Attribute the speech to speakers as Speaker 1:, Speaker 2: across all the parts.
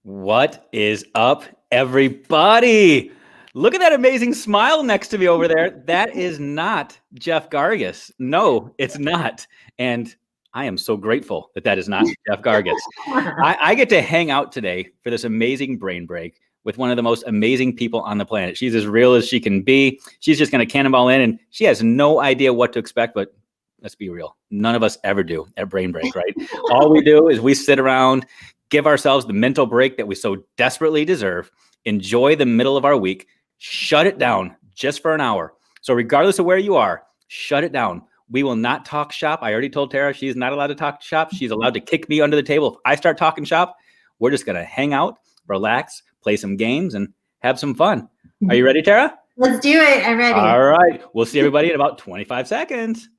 Speaker 1: What is up, everybody? Look at that amazing smile next to me over there. That is not Jeff Gargas. No, it's not. And I am so grateful that that is not Jeff Gargas. I get to hang out today for this amazing brain break with one of the most amazing people on the planet. She's as real as she can be. She's just going to cannonball in, and she has no idea what to expect, but let's be real. None of us ever do at Brain Break, right? All we do is we sit around, give ourselves the mental break that we so desperately deserve, enjoy the middle of our week, shut it down just for an hour. So regardless of where you are, shut it down. We will not talk shop. I already told Tara she's not allowed to talk shop. She's allowed to kick me under the table. If I start talking shop, we're just going to hang out, relax, play some games, and have some fun. Are you ready, Tara?
Speaker 2: Let's do it. I'm ready.
Speaker 1: All right. We'll see everybody in about 25 seconds.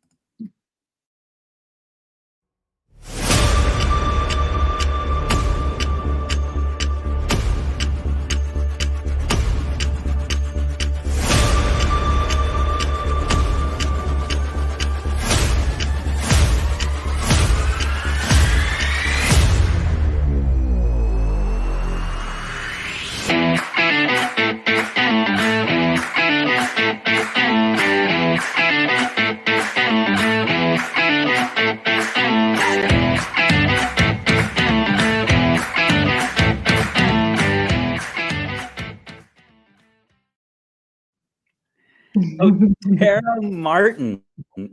Speaker 1: So Tara Martin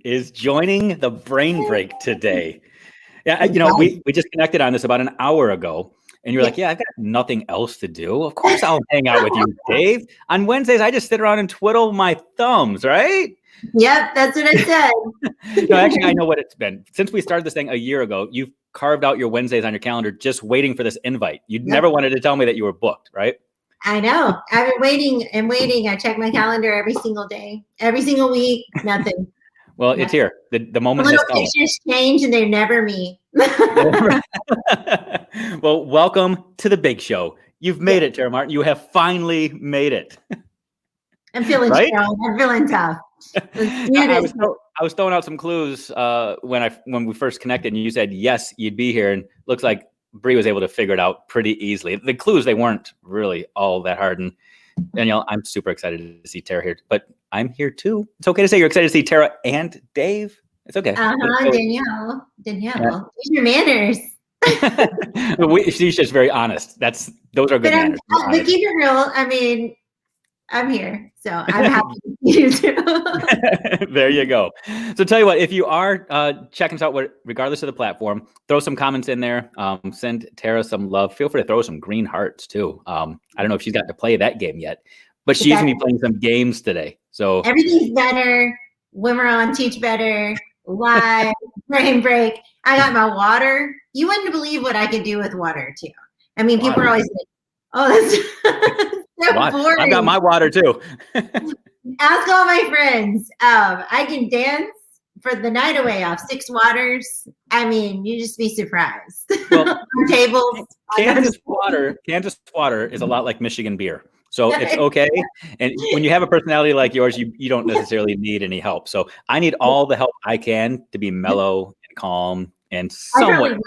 Speaker 1: is joining the Brain Break today. Yeah, you know, we just connected on this about an hour ago, and you're like, yeah, I've got nothing else to do. Of course I'll hang out with you, Dave. On Wednesdays, I just sit around and twiddle my thumbs, right?
Speaker 2: Yep, that's what I said.
Speaker 1: No, actually, I know what it's been. Since we started this thing a year ago, you've carved out your Wednesdays on your calendar just waiting for this invite. You never wanted to tell me that you were booked, right?
Speaker 2: I know. I've been waiting and waiting. I check my calendar every single day, every single week. Nothing.
Speaker 1: Well, it's here. The moment
Speaker 2: has
Speaker 1: come.
Speaker 2: Little pictures change, and they're never me.
Speaker 1: Well, welcome to the big show. You've made it, Tara Martin. You have finally made it.
Speaker 2: I'm feeling strong. I'm feeling tough.
Speaker 1: I was throwing out some clues when we first connected, and you said yes, you'd be here, and looks like Bree was able to figure it out pretty easily. The clues, they weren't really all that hard. And Danielle, I'm super excited to see Tara here, but I'm here too. It's okay to say you're excited to see Tara and Dave. It's okay.
Speaker 2: Danielle. Use your manners.
Speaker 1: She's just very honest. Those are good manners.
Speaker 2: But keep it real. I mean, I'm here, so I'm happy to see you too.
Speaker 1: There you go. So tell you what, if you are checking us out, regardless of the platform, throw some comments in there. Send Tara some love. Feel free to throw some green hearts too. I don't know if she's got to play that game yet, but she's going to be playing some games today. So
Speaker 2: everything's better when we're on Teach Better, live, Brain Break. I got my water. You wouldn't believe what I could do with water too. I mean, people are always like, oh, that's so boring.
Speaker 1: I've got my water too.
Speaker 2: Ask all my friends. I can dance for the night away off 6 waters. I mean, you just be surprised. Well, tables.
Speaker 1: Kansas water is a lot like Michigan beer. So it's okay. And when you have a personality like yours, you don't necessarily need any help. So I need all the help I can to be mellow and calm and somewhat.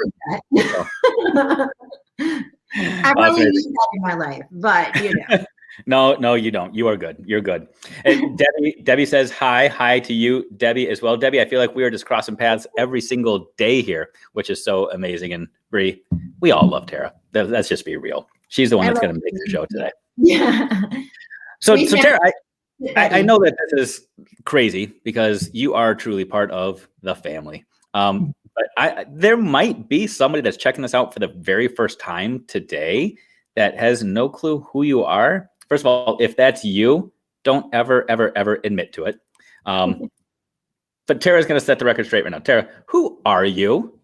Speaker 2: I probably need that in my life, but you know.
Speaker 1: No, you don't. You are good. You're good. And Debbie says hi to you, Debbie, as well. Debbie, I feel like we are just crossing paths every single day here, which is so amazing. And Bree, we all love Tara. Let's just be real. She's the one that's going to make the show today.
Speaker 2: Yeah.
Speaker 1: So Tara, I know that this is crazy because you are truly part of the family. But there might be somebody that's checking us out for the very first time today that has no clue who you are. First of all, if that's you, don't ever admit to it. But Tara's going to set the record straight right now. Tara, who are you?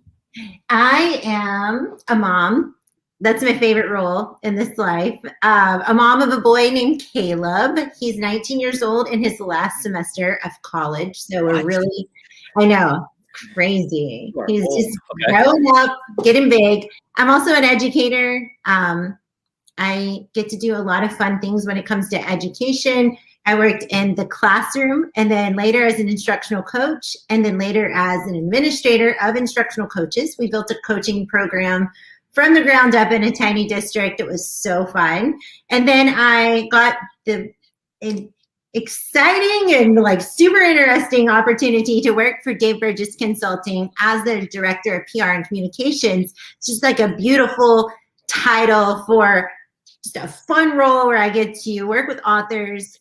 Speaker 2: I am a mom. That's my favorite role in this life. A mom of a boy named Caleb. He's 19 years old in his last semester of college. So we're really, I know, crazy. He's just growing up, getting big. I'm also an educator. I get to do a lot of fun things when it comes to education. I worked in the classroom, and then later as an instructional coach, and then later as an administrator of instructional coaches. We built a coaching program from the ground up in a tiny district. It was so fun. And then I got the exciting and like super interesting opportunity to work for Dave Burgess Consulting as the director of PR and communications. It's just like a beautiful title for just a fun role where I get to work with authors,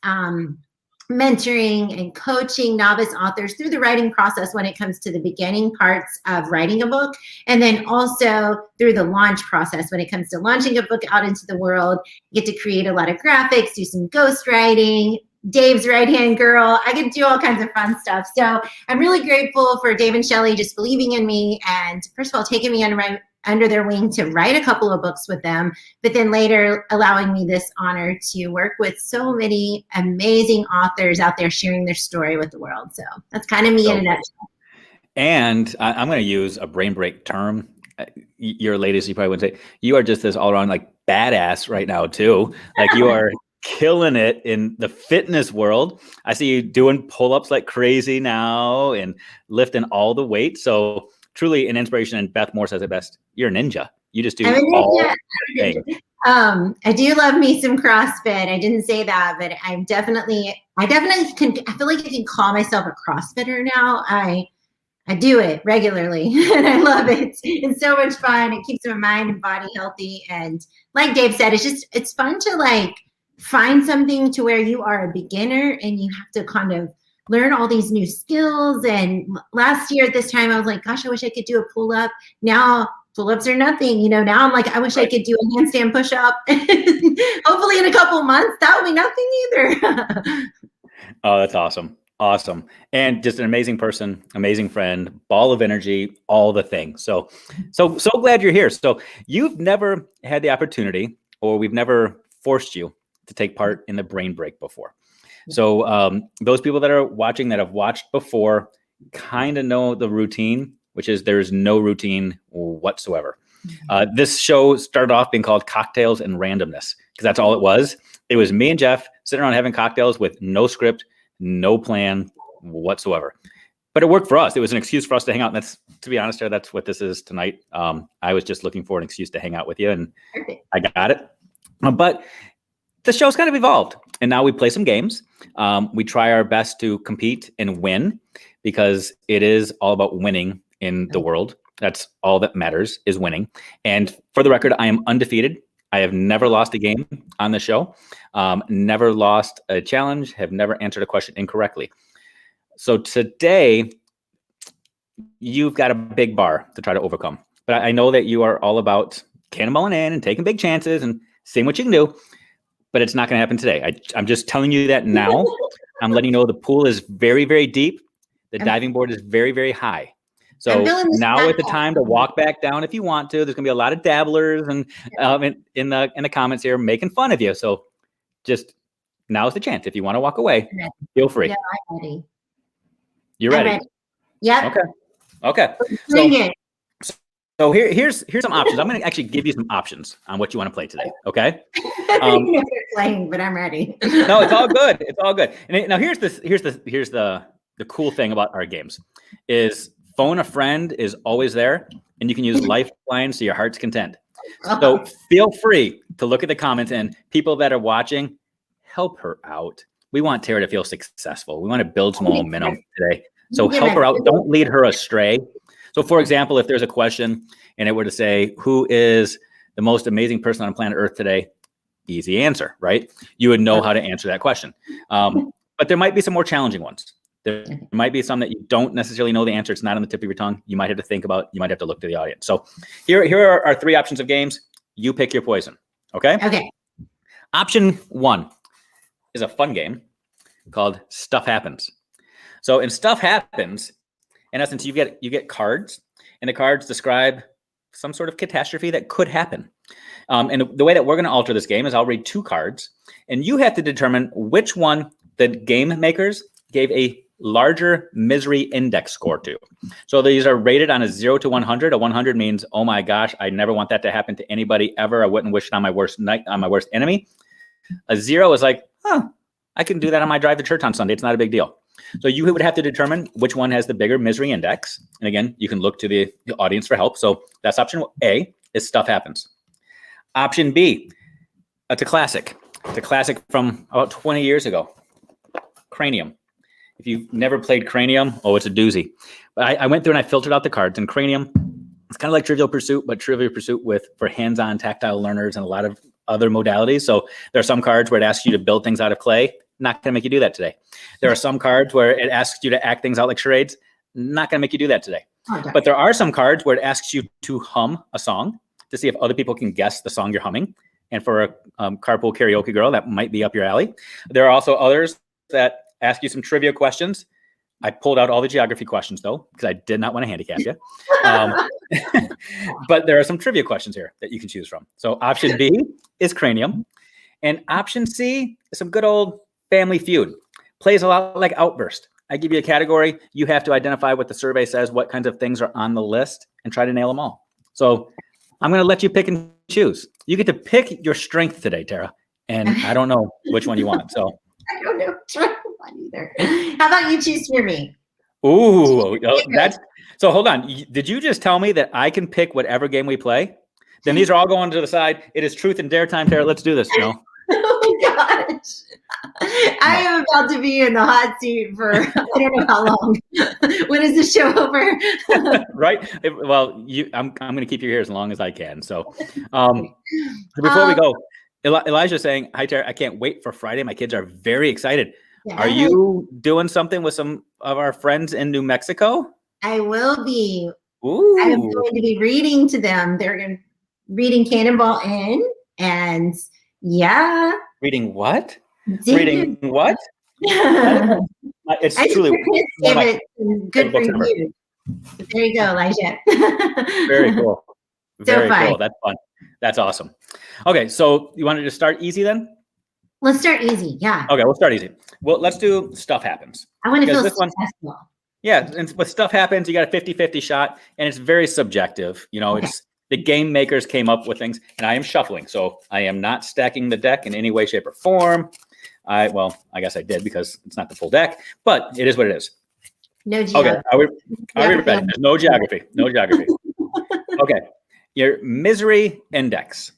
Speaker 2: mentoring and coaching novice authors through the writing process when it comes to the beginning parts of writing a book, and then also through the launch process when it comes to launching a book out into the world. You get to create a lot of graphics, do some ghostwriting, Dave's right-hand girl. I get to do all kinds of fun stuff. So I'm really grateful for Dave and Shelley just believing in me and, first of all, taking me under their wing to write a couple of books with them, but then later allowing me this honor to work with so many amazing authors out there sharing their story with the world. So that's kind of me in a nutshell.
Speaker 1: And I'm going to use a brain break term. You're a lady, so you probably wouldn't say. You are just this all-around like badass right now too. Like you are killing it in the fitness world. I see you doing pull-ups like crazy now and lifting all the weight. So truly an inspiration. And Beth Moore says it best. You're a ninja. You just do all the things.
Speaker 2: I do love me some CrossFit. I didn't say that, but I definitely can. I feel like I can call myself a CrossFitter now. I do it regularly and I love it. It's so much fun. It keeps my mind and body healthy. And like Dave said, it's fun to like find something to where you are a beginner and you have to kind of learn all these new skills. And last year at this time, I was like, gosh, I wish I could do a pull-up. Now pull-ups are nothing. Now I'm like, I wish I could do a handstand push-up. Hopefully in a couple of months, that will be nothing either.
Speaker 1: Oh, that's awesome. Awesome. And just an amazing person, amazing friend, ball of energy, all the things. So glad you're here. So you've never had the opportunity, or we've never forced you to take part in the brain break before. So those people that are watching that have watched before kind of know the routine, which is there's no routine whatsoever. This show started off being called Cocktails and Randomness because that's all it was. It was me and Jeff sitting around having cocktails with no script, no plan whatsoever. But it worked for us. It was an excuse for us to hang out. And that's, to be honest, that's what this is tonight. I was just looking for an excuse to hang out with you, and I got it. But the show's kind of evolved, and now we play some games. We try our best to compete and win because it is all about winning in the world. That's all that matters, is winning. And for the record, I am undefeated. I have never lost a game on the show, never lost a challenge, have never answered a question incorrectly. So today, you've got a big bar to try to overcome. But I know that you are all about cannonballing in and taking big chances and seeing what you can do. But it's not going to happen today. I'm just telling you that now. I'm letting you know the pool is very, very deep. The diving board is very, very high. So now is the time to walk back down if you want to. There's going to be a lot of dabblers and in the comments here making fun of you. So just now's the chance. If you want to walk away, feel free.
Speaker 2: Yeah, I'm ready.
Speaker 1: You're ready?
Speaker 2: Yep.
Speaker 1: Okay. So here's some options. I'm going to actually give you some options on what you want to play today. Okay.
Speaker 2: You're playing, but I'm ready.
Speaker 1: No, it's all good. It's all good. And now here's the cool thing about our games is phone a friend is always there, and you can use Lifeline so your heart's content. So feel free to look at the comments, and people that are watching, help her out. We want Tara to feel successful. We want to build some momentum today. So help her out. Don't lead her astray. So for example, if there's a question and it were to say, who is the most amazing person on planet Earth today? Easy answer, right? You would know how to answer that question. But there might be some more challenging ones. There might be some that you don't necessarily know the answer. It's not on the tip of your tongue. You might have to think about, you might have to look to the audience. So here are our three options of games. You pick your poison. Okay?
Speaker 2: Okay.
Speaker 1: Option 1 is a fun game called Stuff Happens. So in Stuff Happens, in essence, you get cards, and the cards describe some sort of catastrophe that could happen. And the way that we're going to alter this game is I'll read 2 cards, and you have to determine which one the game makers gave a larger misery index score to. So these are rated on a 0 to 100. A 100 means, oh my gosh, I never want that to happen to anybody ever. I wouldn't wish it on my worst enemy. A 0 is like, I can do that on my drive to church on Sunday. It's not a big deal. So you would have to determine which one has the bigger misery index. And again, you can look to the audience for help. So that's option A. is Stuff Happens. Option B, it's a classic. It's a classic from about 20 years ago. Cranium. If you've never played Cranium, it's a doozy. But I went through and I filtered out the cards. And Cranium, it's kind of like Trivial Pursuit, but Trivial Pursuit for hands-on tactile learners and a lot of other modalities. So there are some cards where it asks you to build things out of clay. Not going to make you do that today. There are some cards where it asks you to act things out like charades. Not going to make you do that today. Okay. But there are some cards where it asks you to hum a song to see if other people can guess the song you're humming. And for a carpool karaoke girl, that might be up your alley. There are also others that ask you some trivia questions. I pulled out all the geography questions, though, because I did not want to handicap you. But there are some trivia questions here that you can choose from. So option B is Cranium. And option C is some good old Family Feud. Plays a lot like Outburst. I give you a category. You have to identify what the survey says, what kinds of things are on the list, and try to nail them all. So I'm going to let you pick and choose. You get to pick your strength today, Tara. And I don't know which one you want. So
Speaker 2: I don't know which one I want either. How about you choose for me?
Speaker 1: Ooh, that's so. Hold on. Did you just tell me that I can pick whatever game we play? Then these are all going to the side. It is truth and dare time, Tara. Let's do this.
Speaker 2: Oh my gosh. I am about to be in the hot seat for I don't know how long. When is the show over?
Speaker 1: Right. Well, I'm going to keep you here as long as I can. So before we go, Elijah's saying, hi, Tara. I can't wait for Friday. My kids are very excited. Yeah. Are you doing something with some of our friends in New Mexico?
Speaker 2: I will be.
Speaker 1: Ooh.
Speaker 2: I'm going to be reading to them. They're going to reading Cannonball In, and yeah.
Speaker 1: Reading what? Reading what? It's truly
Speaker 2: good for you. There you go, Elijah.
Speaker 1: Very cool. Very cool. That's fun. That's awesome. Okay, so you wanted to start easy then?
Speaker 2: Let's start easy. Yeah.
Speaker 1: Okay, we'll start easy. Well, let's do Stuff Happens.
Speaker 2: I want to feel successful.
Speaker 1: Yeah, and with Stuff Happens, you got a 50-50 shot, and it's very subjective. You know, it's the game makers came up with things, and I am shuffling, so I am not stacking the deck in any way, shape, or form. I guess I did because it's not the full deck, but it is what it is.
Speaker 2: No geography.
Speaker 1: Okay, are we ready? There's no geography. No geography. Okay, your misery index.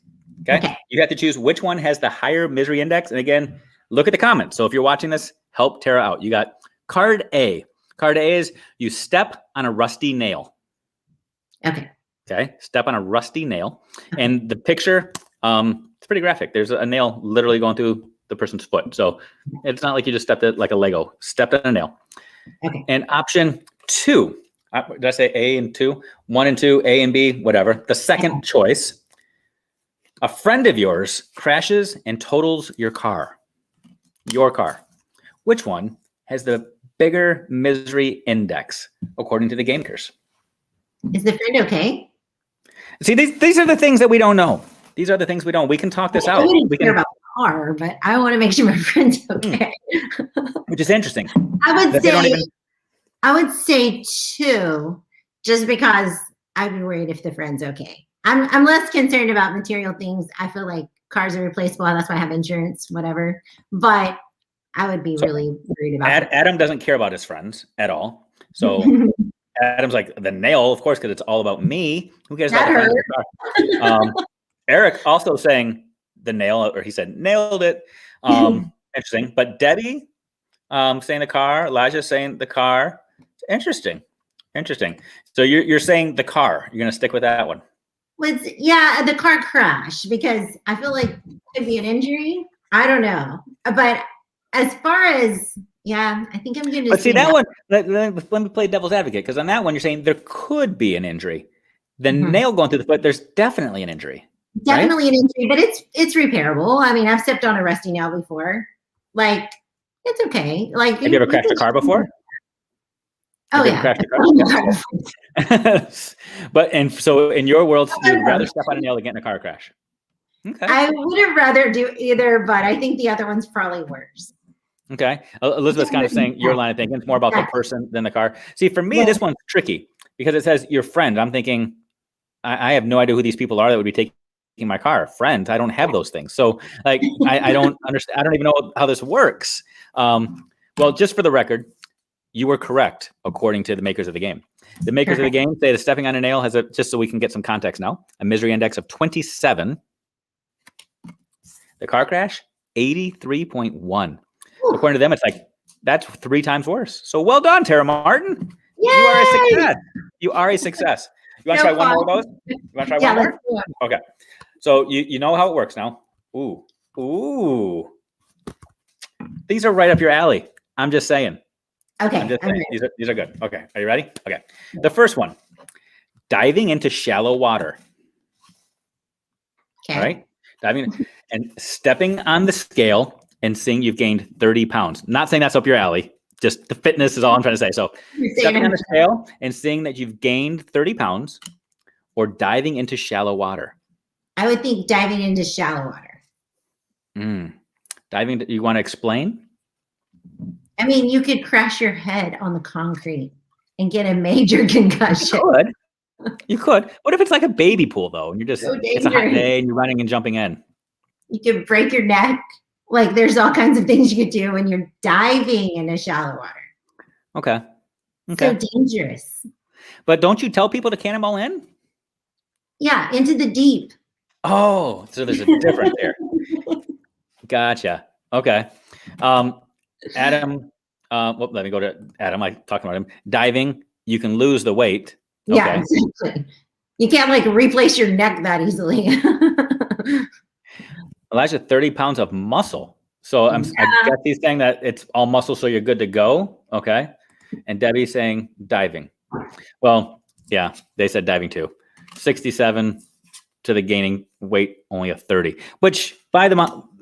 Speaker 1: Okay, you have to choose which one has the higher misery index, and again, look at the comments. So if you're watching this, help Tara out. You got card A. Card A is you step on a rusty nail. Okay, step on a rusty nail. And the picture, it's pretty graphic. There's a nail literally going through the person's foot. So it's not like you just stepped it like a Lego. Stepped on a nail. Okay. And option 2, did I say A and 2? 1 and 2, A and B, whatever. The second choice, a friend of yours crashes and totals your car. Your car. Which one has the bigger misery index, according to the game makers?
Speaker 2: Is the friend okay?
Speaker 1: See, these are the things that we don't know. These are the things we don't. We can talk this out.
Speaker 2: I wouldn't care about the car, but I want to make sure my friend's okay.
Speaker 1: Which is interesting.
Speaker 2: I would say 2, just because I'd be worried if the friend's okay. I'm less concerned about material things. I feel like cars are replaceable. That's why I have insurance, whatever. But I would be really worried about
Speaker 1: Adam doesn't care about his friends at all. So Adam's like, the nail, of course, because it's all about me. Who cares about the friends? Eric also saying the nail, or he said nailed it. Interesting. But Debbie saying the car. Elijah saying the car. Interesting. So you're saying the car. You're going to stick with that one.
Speaker 2: The car crash, because I feel like it could be an injury. I don't know. But as far as, I think I'm going to.
Speaker 1: But see, that one, let me play devil's advocate, because on that one, you're saying there could be an injury. The nail going through the foot, there's definitely an injury.
Speaker 2: Definitely an injury, but it's repairable. I mean, I've stepped on a rusty nail before. Like, it's okay. Like,
Speaker 1: have you ever crashed a car before?
Speaker 2: Oh, yeah.
Speaker 1: But so in your world, you'd rather step on a nail than get in a car crash. Okay.
Speaker 2: I wouldn't rather do either, but I think the other one's probably worse.
Speaker 1: Okay. Elizabeth's kind of saying your line of thinking. It's more about the person than the car. See, for me, this one's tricky because it says your friend. I'm thinking, I have no idea who these people are that would be taking my car. Friends, I don't have those things. So like, I don't understand. I don't even know how this works. Well, just for the record, you were correct, according to the makers of the game. The makers of the game say that stepping on a nail has just so we can get some context now, a misery index of 27. The car crash, 83.1. So according to them, it's like, that's 3 times worse. So well done, Tara Martin.
Speaker 2: Yay!
Speaker 1: You are a success. You are a success. You want to try one more of those? You want to try one more? Okay. So you know how it works now. Ooh. These are right up your alley. I'm just saying.
Speaker 2: Okay.
Speaker 1: I'm just saying. These are good. Okay. Are you ready? Okay. The first one, diving into shallow water.
Speaker 2: Okay.
Speaker 1: All right. Diving and stepping on the scale and seeing you've gained 30 pounds. Not saying that's up your alley. Just the fitness is all I'm trying to say. So stepping on the scale and seeing that you've gained 30 pounds or diving into shallow water.
Speaker 2: I would think diving into shallow water.
Speaker 1: Diving, you want to explain?
Speaker 2: I mean, you could crash your head on the concrete and get a major concussion.
Speaker 1: You could. What if it's like a baby pool, though? And you're just, it's a hot day and you're running and jumping in.
Speaker 2: You could break your neck. Like, there's all kinds of things you could do when you're diving into shallow water.
Speaker 1: Okay.
Speaker 2: So dangerous.
Speaker 1: But don't you tell people to cannonball in?
Speaker 2: Yeah, into the deep.
Speaker 1: Oh, so there's a difference there. Gotcha. Okay. Adam, let me go to Adam. I talked about him. Diving, you can lose the weight. Okay.
Speaker 2: Yeah, exactly. You can't like replace your neck that easily.
Speaker 1: Elijah, 30 pounds of muscle. So I guess he's saying that it's all muscle, so you're good to go. Okay. And Debbie's saying diving. Well, yeah, they said diving too. 67 to the gaining weight, only a 30. Which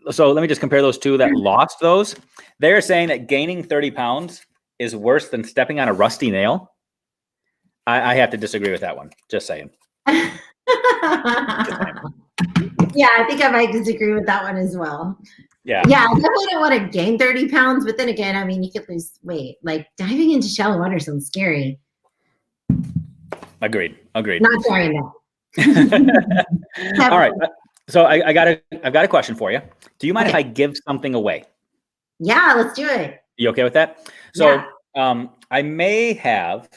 Speaker 1: so let me just compare those two that lost those. They're saying that gaining 30 pounds is worse than stepping on a rusty nail. I have to disagree with that one. Just saying.
Speaker 2: Yeah, I think I might disagree with that one as well.
Speaker 1: Yeah.
Speaker 2: Yeah, I definitely don't want to gain 30 pounds, but then again, I mean, you could lose weight. Like diving into shallow water sounds scary.
Speaker 1: Agreed.
Speaker 2: Not trying that.
Speaker 1: All right. So I've got a question for you. Do you mind if I give something away?
Speaker 2: Yeah, let's do it.
Speaker 1: You okay with that? So I may have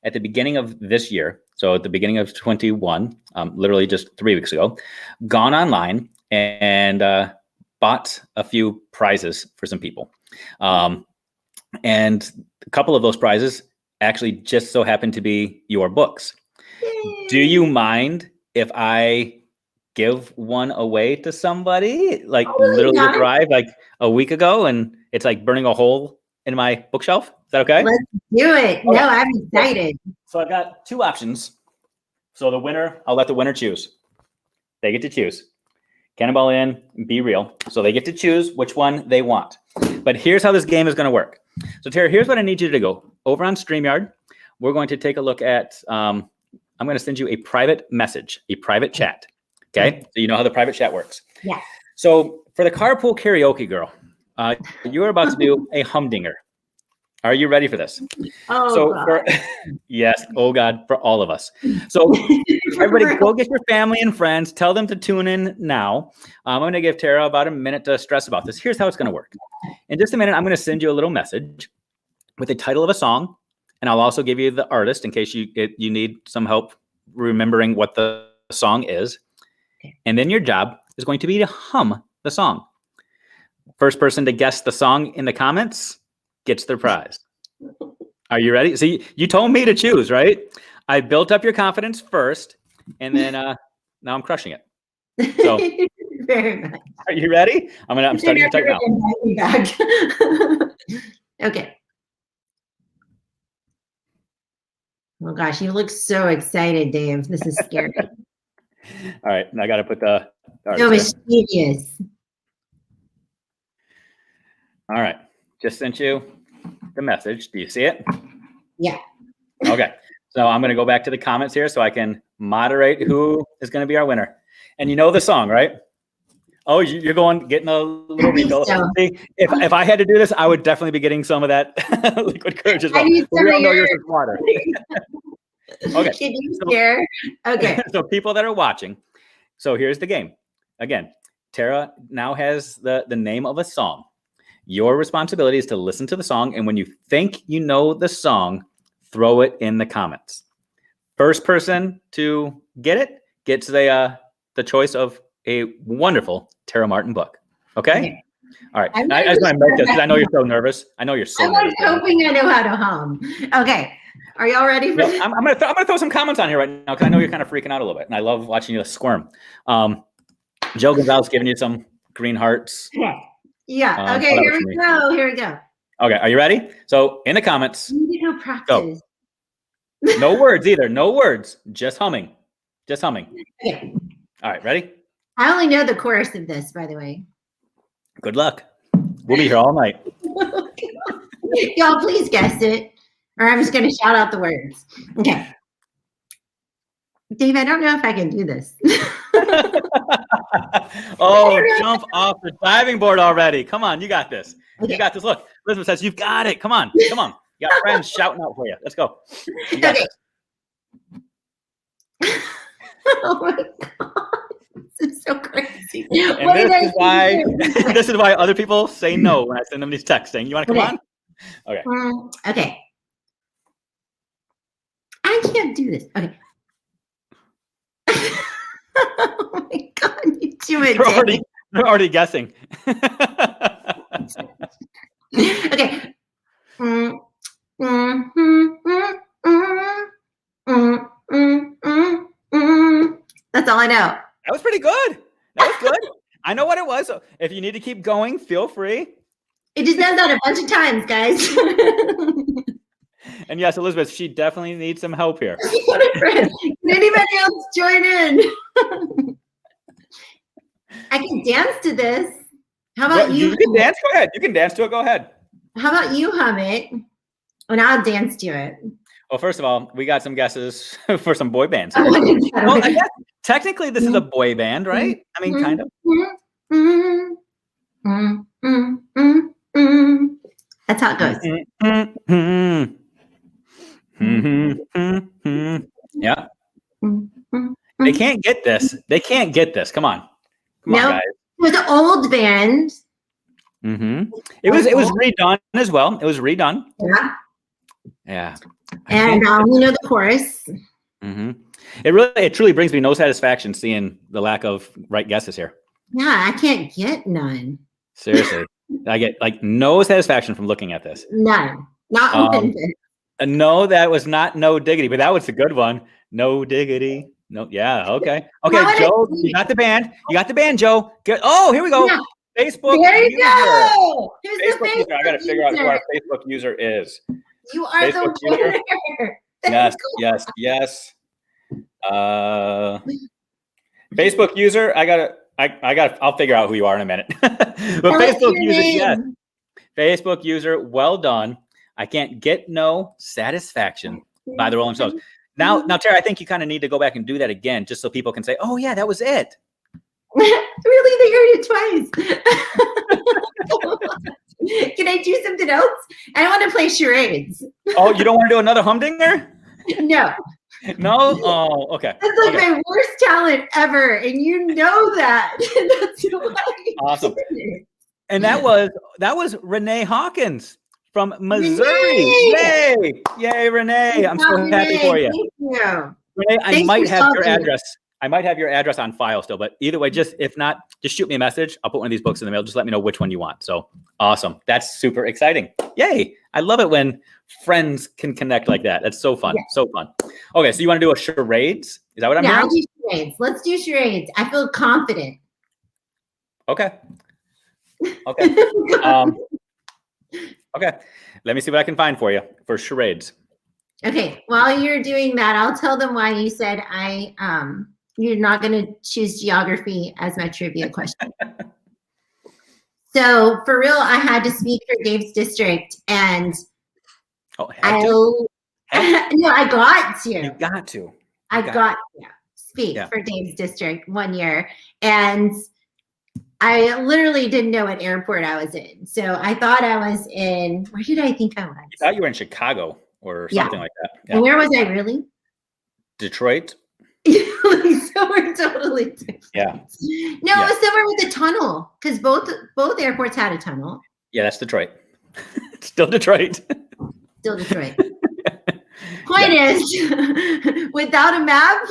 Speaker 1: at the beginning of this year, so at the beginning of 21, literally just 3 weeks ago, gone online and bought a few prizes for some people. And a couple of those prizes actually just so happen to be your books. Yay. Do you mind if I give one away to somebody? Like literally arrived like a week ago and it's like burning a hole in my bookshelf. Is that okay?
Speaker 2: Let's do it. Okay. No, I'm excited.
Speaker 1: So I've got 2 options. So the winner, I'll let the winner choose. They get to choose. Cannonball in, be real. So they get to choose which one they want. But here's how this game is going to work. So Tara, here's what I need you to go. Over on StreamYard, we're going to take a look at, I'm going to send you a private message, a private chat. Okay? So you know how the private chat works.
Speaker 2: Yeah.
Speaker 1: So for the carpool karaoke girl, you're about to do a humdinger. Are you ready for this?
Speaker 2: Oh,
Speaker 1: so
Speaker 2: God.
Speaker 1: Yes. Oh, God, for all of us. So everybody go get your family and friends. Tell them to tune in now. I'm going to give Tara about a minute to stress about this. Here's how it's going to work. In just a minute, I'm going to send you a little message with the title of a song. And I'll also give you the artist in case you need some help remembering what the song is. And then your job is going to be to hum the song. First person to guess the song in the comments gets their prize. Are you ready? So you told me to choose, right? I built up your confidence first, and then now I'm crushing it. So,
Speaker 2: very nice.
Speaker 1: Are you ready? I'm starting to type now.
Speaker 2: Okay. Oh gosh, you look so excited, Dave. This is scary.
Speaker 1: All right, I got to put the.
Speaker 2: So mischievous.
Speaker 1: All right, just sent you the message. Do you see it?
Speaker 2: Yeah.
Speaker 1: Okay. So I'm going to go back to the comments here so I can moderate who is going to be our winner. And you know the song, right? Oh, you're getting a little refill. So. See, if I had to do this, I would definitely be getting some of that liquid courage as well. We all know yours is water. Okay.
Speaker 2: Can you share? Okay.
Speaker 1: So people that are watching. So here's the game. Again, Tara now has the name of a song. Your responsibility is to listen to the song, and when you think you know the song, throw it in the comments. First person to get it gets the choice of a wonderful Tara Martin book. Okay? All right. I just want to make this because I know you're so nervous. I know you're so nervous.
Speaker 2: I'm hoping I know how to hum. Okay. Are y'all ready for this?
Speaker 1: I'm gonna throw some comments on here right now because I know you're kind of freaking out a little bit, and I love watching you squirm. Joe Gonzalez giving you some green hearts.
Speaker 2: Yeah. Okay. Here we go.
Speaker 1: Okay. Are you ready? So in the comments.
Speaker 2: You know, practice.
Speaker 1: No words either. No words. Just humming. Okay. All right. Ready?
Speaker 2: I only know the chorus of this, by the way.
Speaker 1: Good luck. We'll be here all night.
Speaker 2: Y'all, please guess it, or I'm just going to shout out the words. Okay. Dave, I don't know if I can do this.
Speaker 1: Oh, jump off the diving board already. Come on, you got this. Okay. You got this. Look, Elizabeth says you've got it. Come on. You got friends shouting out for you. Let's go.
Speaker 2: Okay. Oh my God. This is so crazy.
Speaker 1: And this is why other people say no when I send them these texts saying, you want to come on? Okay.
Speaker 2: Okay. I can't do this. Okay. Oh my God, you do it.
Speaker 1: They're already guessing.
Speaker 2: Okay. That's all I know.
Speaker 1: That was pretty good. I know what it was. So if you need to keep going, feel free.
Speaker 2: It just does that a bunch of times, guys.
Speaker 1: And yes, Elizabeth, she definitely needs some help here.
Speaker 2: Can anybody else join in? I can dance to this. How about you?
Speaker 1: You can dance. Go ahead. You can dance to it. Go ahead.
Speaker 2: How about you hum it, and I'll dance to it.
Speaker 1: Well, first of all, we got some guesses for some boy bands. Well, I guess technically this is a boy band, right? I mean, kind of.
Speaker 2: That's how it goes.
Speaker 1: Yeah. They can't get this. Come on. Come on, guys.
Speaker 2: It was an old band.
Speaker 1: It was redone as well. It was redone. Yeah.
Speaker 2: And you know the chorus.
Speaker 1: It truly brings me no satisfaction seeing the lack of right guesses here.
Speaker 2: Yeah, I can't get none.
Speaker 1: Seriously. I get like no satisfaction from looking at this.
Speaker 2: None. Not open.
Speaker 1: No, that was not No Diggity, but that was a good one. No Diggity. No, yeah, okay. Okay, Joe, you got the band. Joe. Oh, here we go. Yeah. Facebook.
Speaker 2: There you go.
Speaker 1: Facebook user. I gotta figure out who our Facebook user is.
Speaker 2: You are Facebook the winner.
Speaker 1: Yes. Facebook user. I'll figure out who you are in a minute. But Facebook user, yes. Facebook user, well done. I can't get no satisfaction by the Rolling Stones. Now, Tara, I think you kind of need to go back and do that again, just so people can say, "Oh yeah, that was it."
Speaker 2: Really, they heard it twice. Can I do something else? I want to play charades.
Speaker 1: Oh, you don't want to do another humdinger?
Speaker 2: No.
Speaker 1: No? Oh, okay.
Speaker 2: That's like my worst talent ever, and you know that. That's why.
Speaker 1: Awesome. And that was Renee Hawkins from Missouri. Renee! Yay, Renee! I'm so happy for you.
Speaker 2: Thank you.
Speaker 1: Renee, I might have your address. I might have your address on file still, but either way, if not, just shoot me a message. I'll put one of these books in the mail. Just let me know which one you want. So awesome. That's super exciting. Yay. I love it when friends can connect like that. That's so fun. Yeah. So fun. Okay. So you want to do a charades? Is that what I'm hearing?
Speaker 2: I'll do charades. Let's do charades. I feel confident.
Speaker 1: Okay. Okay. Okay. Let me see what I can find for you for charades.
Speaker 2: Okay. While you're doing that, I'll tell them why you said you're not going to choose geography as my trivia question. So for real, I had to speak for Dave's district, and I got to.
Speaker 1: You got to.
Speaker 2: I got to speak for Dave's district one year, and I literally didn't know what airport I was in. So I thought I was in. Where did I think I was?
Speaker 1: You thought you were in Chicago or something like that.
Speaker 2: Yeah. And where was I really?
Speaker 1: Detroit.
Speaker 2: Somewhere totally different.
Speaker 1: Yeah.
Speaker 2: No, it was somewhere with a tunnel, because both airports had a tunnel.
Speaker 1: Yeah, that's Detroit. Still Detroit.
Speaker 2: Still Detroit. Point is, without a map,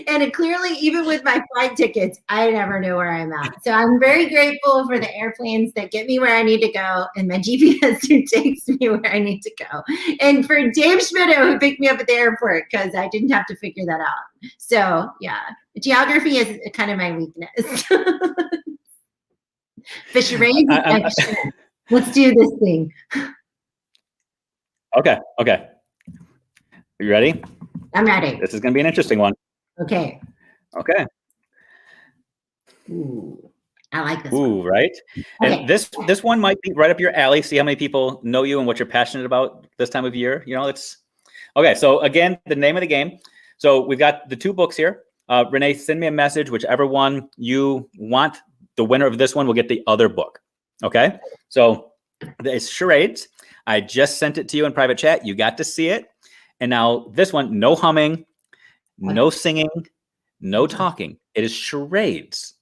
Speaker 2: and clearly, even with my flight tickets, I never know where I'm at. So I'm very grateful for the airplanes that get me where I need to go, and my GPS who takes me where I need to go. And for Dave Schmidt, who picked me up at the airport because I didn't have to figure that out. So yeah, geography is kind of my weakness. Fisheries, let's do this thing.
Speaker 1: Okay. Are you ready?
Speaker 2: I'm ready.
Speaker 1: This is going to be an interesting one.
Speaker 2: Okay. Ooh, I like this.
Speaker 1: Ooh,
Speaker 2: one.
Speaker 1: right?
Speaker 2: Okay.
Speaker 1: And this one might be right up your alley. See how many people know you and what you're passionate about this time of year. You know, it's okay. So again, the name of the game. So we've got the 2 books here. Renee, send me a message. Whichever one you want, the winner of this one will get the other book. Okay. So it's Charades. I just sent it to you in private chat. You got to see it. And now this one, no humming, no singing, no talking. It is charades.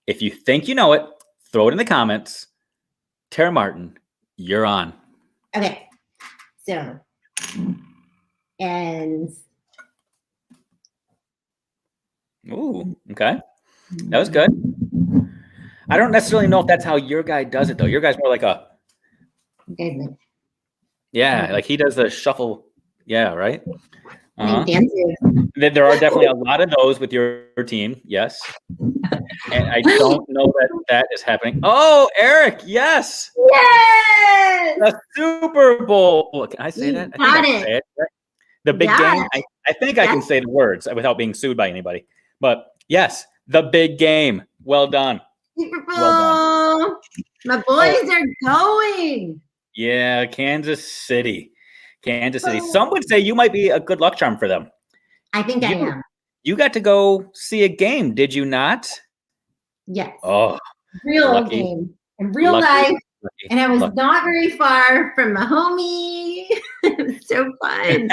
Speaker 1: If you think you know it, throw it in the comments. Tara Martin, you're on.
Speaker 2: Okay. So, and.
Speaker 1: Ooh, okay. That was good. I don't necessarily know if that's how your guy does it, though. Your guy's more like a. Yeah, like he does the shuffle. Yeah, right? There are definitely a lot of those with your team. Yes. And I don't know that is happening. Oh, Eric. Yes.
Speaker 2: Yes.
Speaker 1: The Super Bowl. Can I say that? I think I can say it. Right? The big game. I think I can say the words without being sued by anybody. But yes, the big game. Well done.
Speaker 2: Super Bowl. Well done. My boys are going.
Speaker 1: Yeah, Kansas City. Some would say you might be a good luck charm for them.
Speaker 2: I think I am.
Speaker 1: You got to go see a game, did you not?
Speaker 2: Yes.
Speaker 1: Oh,
Speaker 2: real game in real life. And I was not very far from my homie. It was so fun.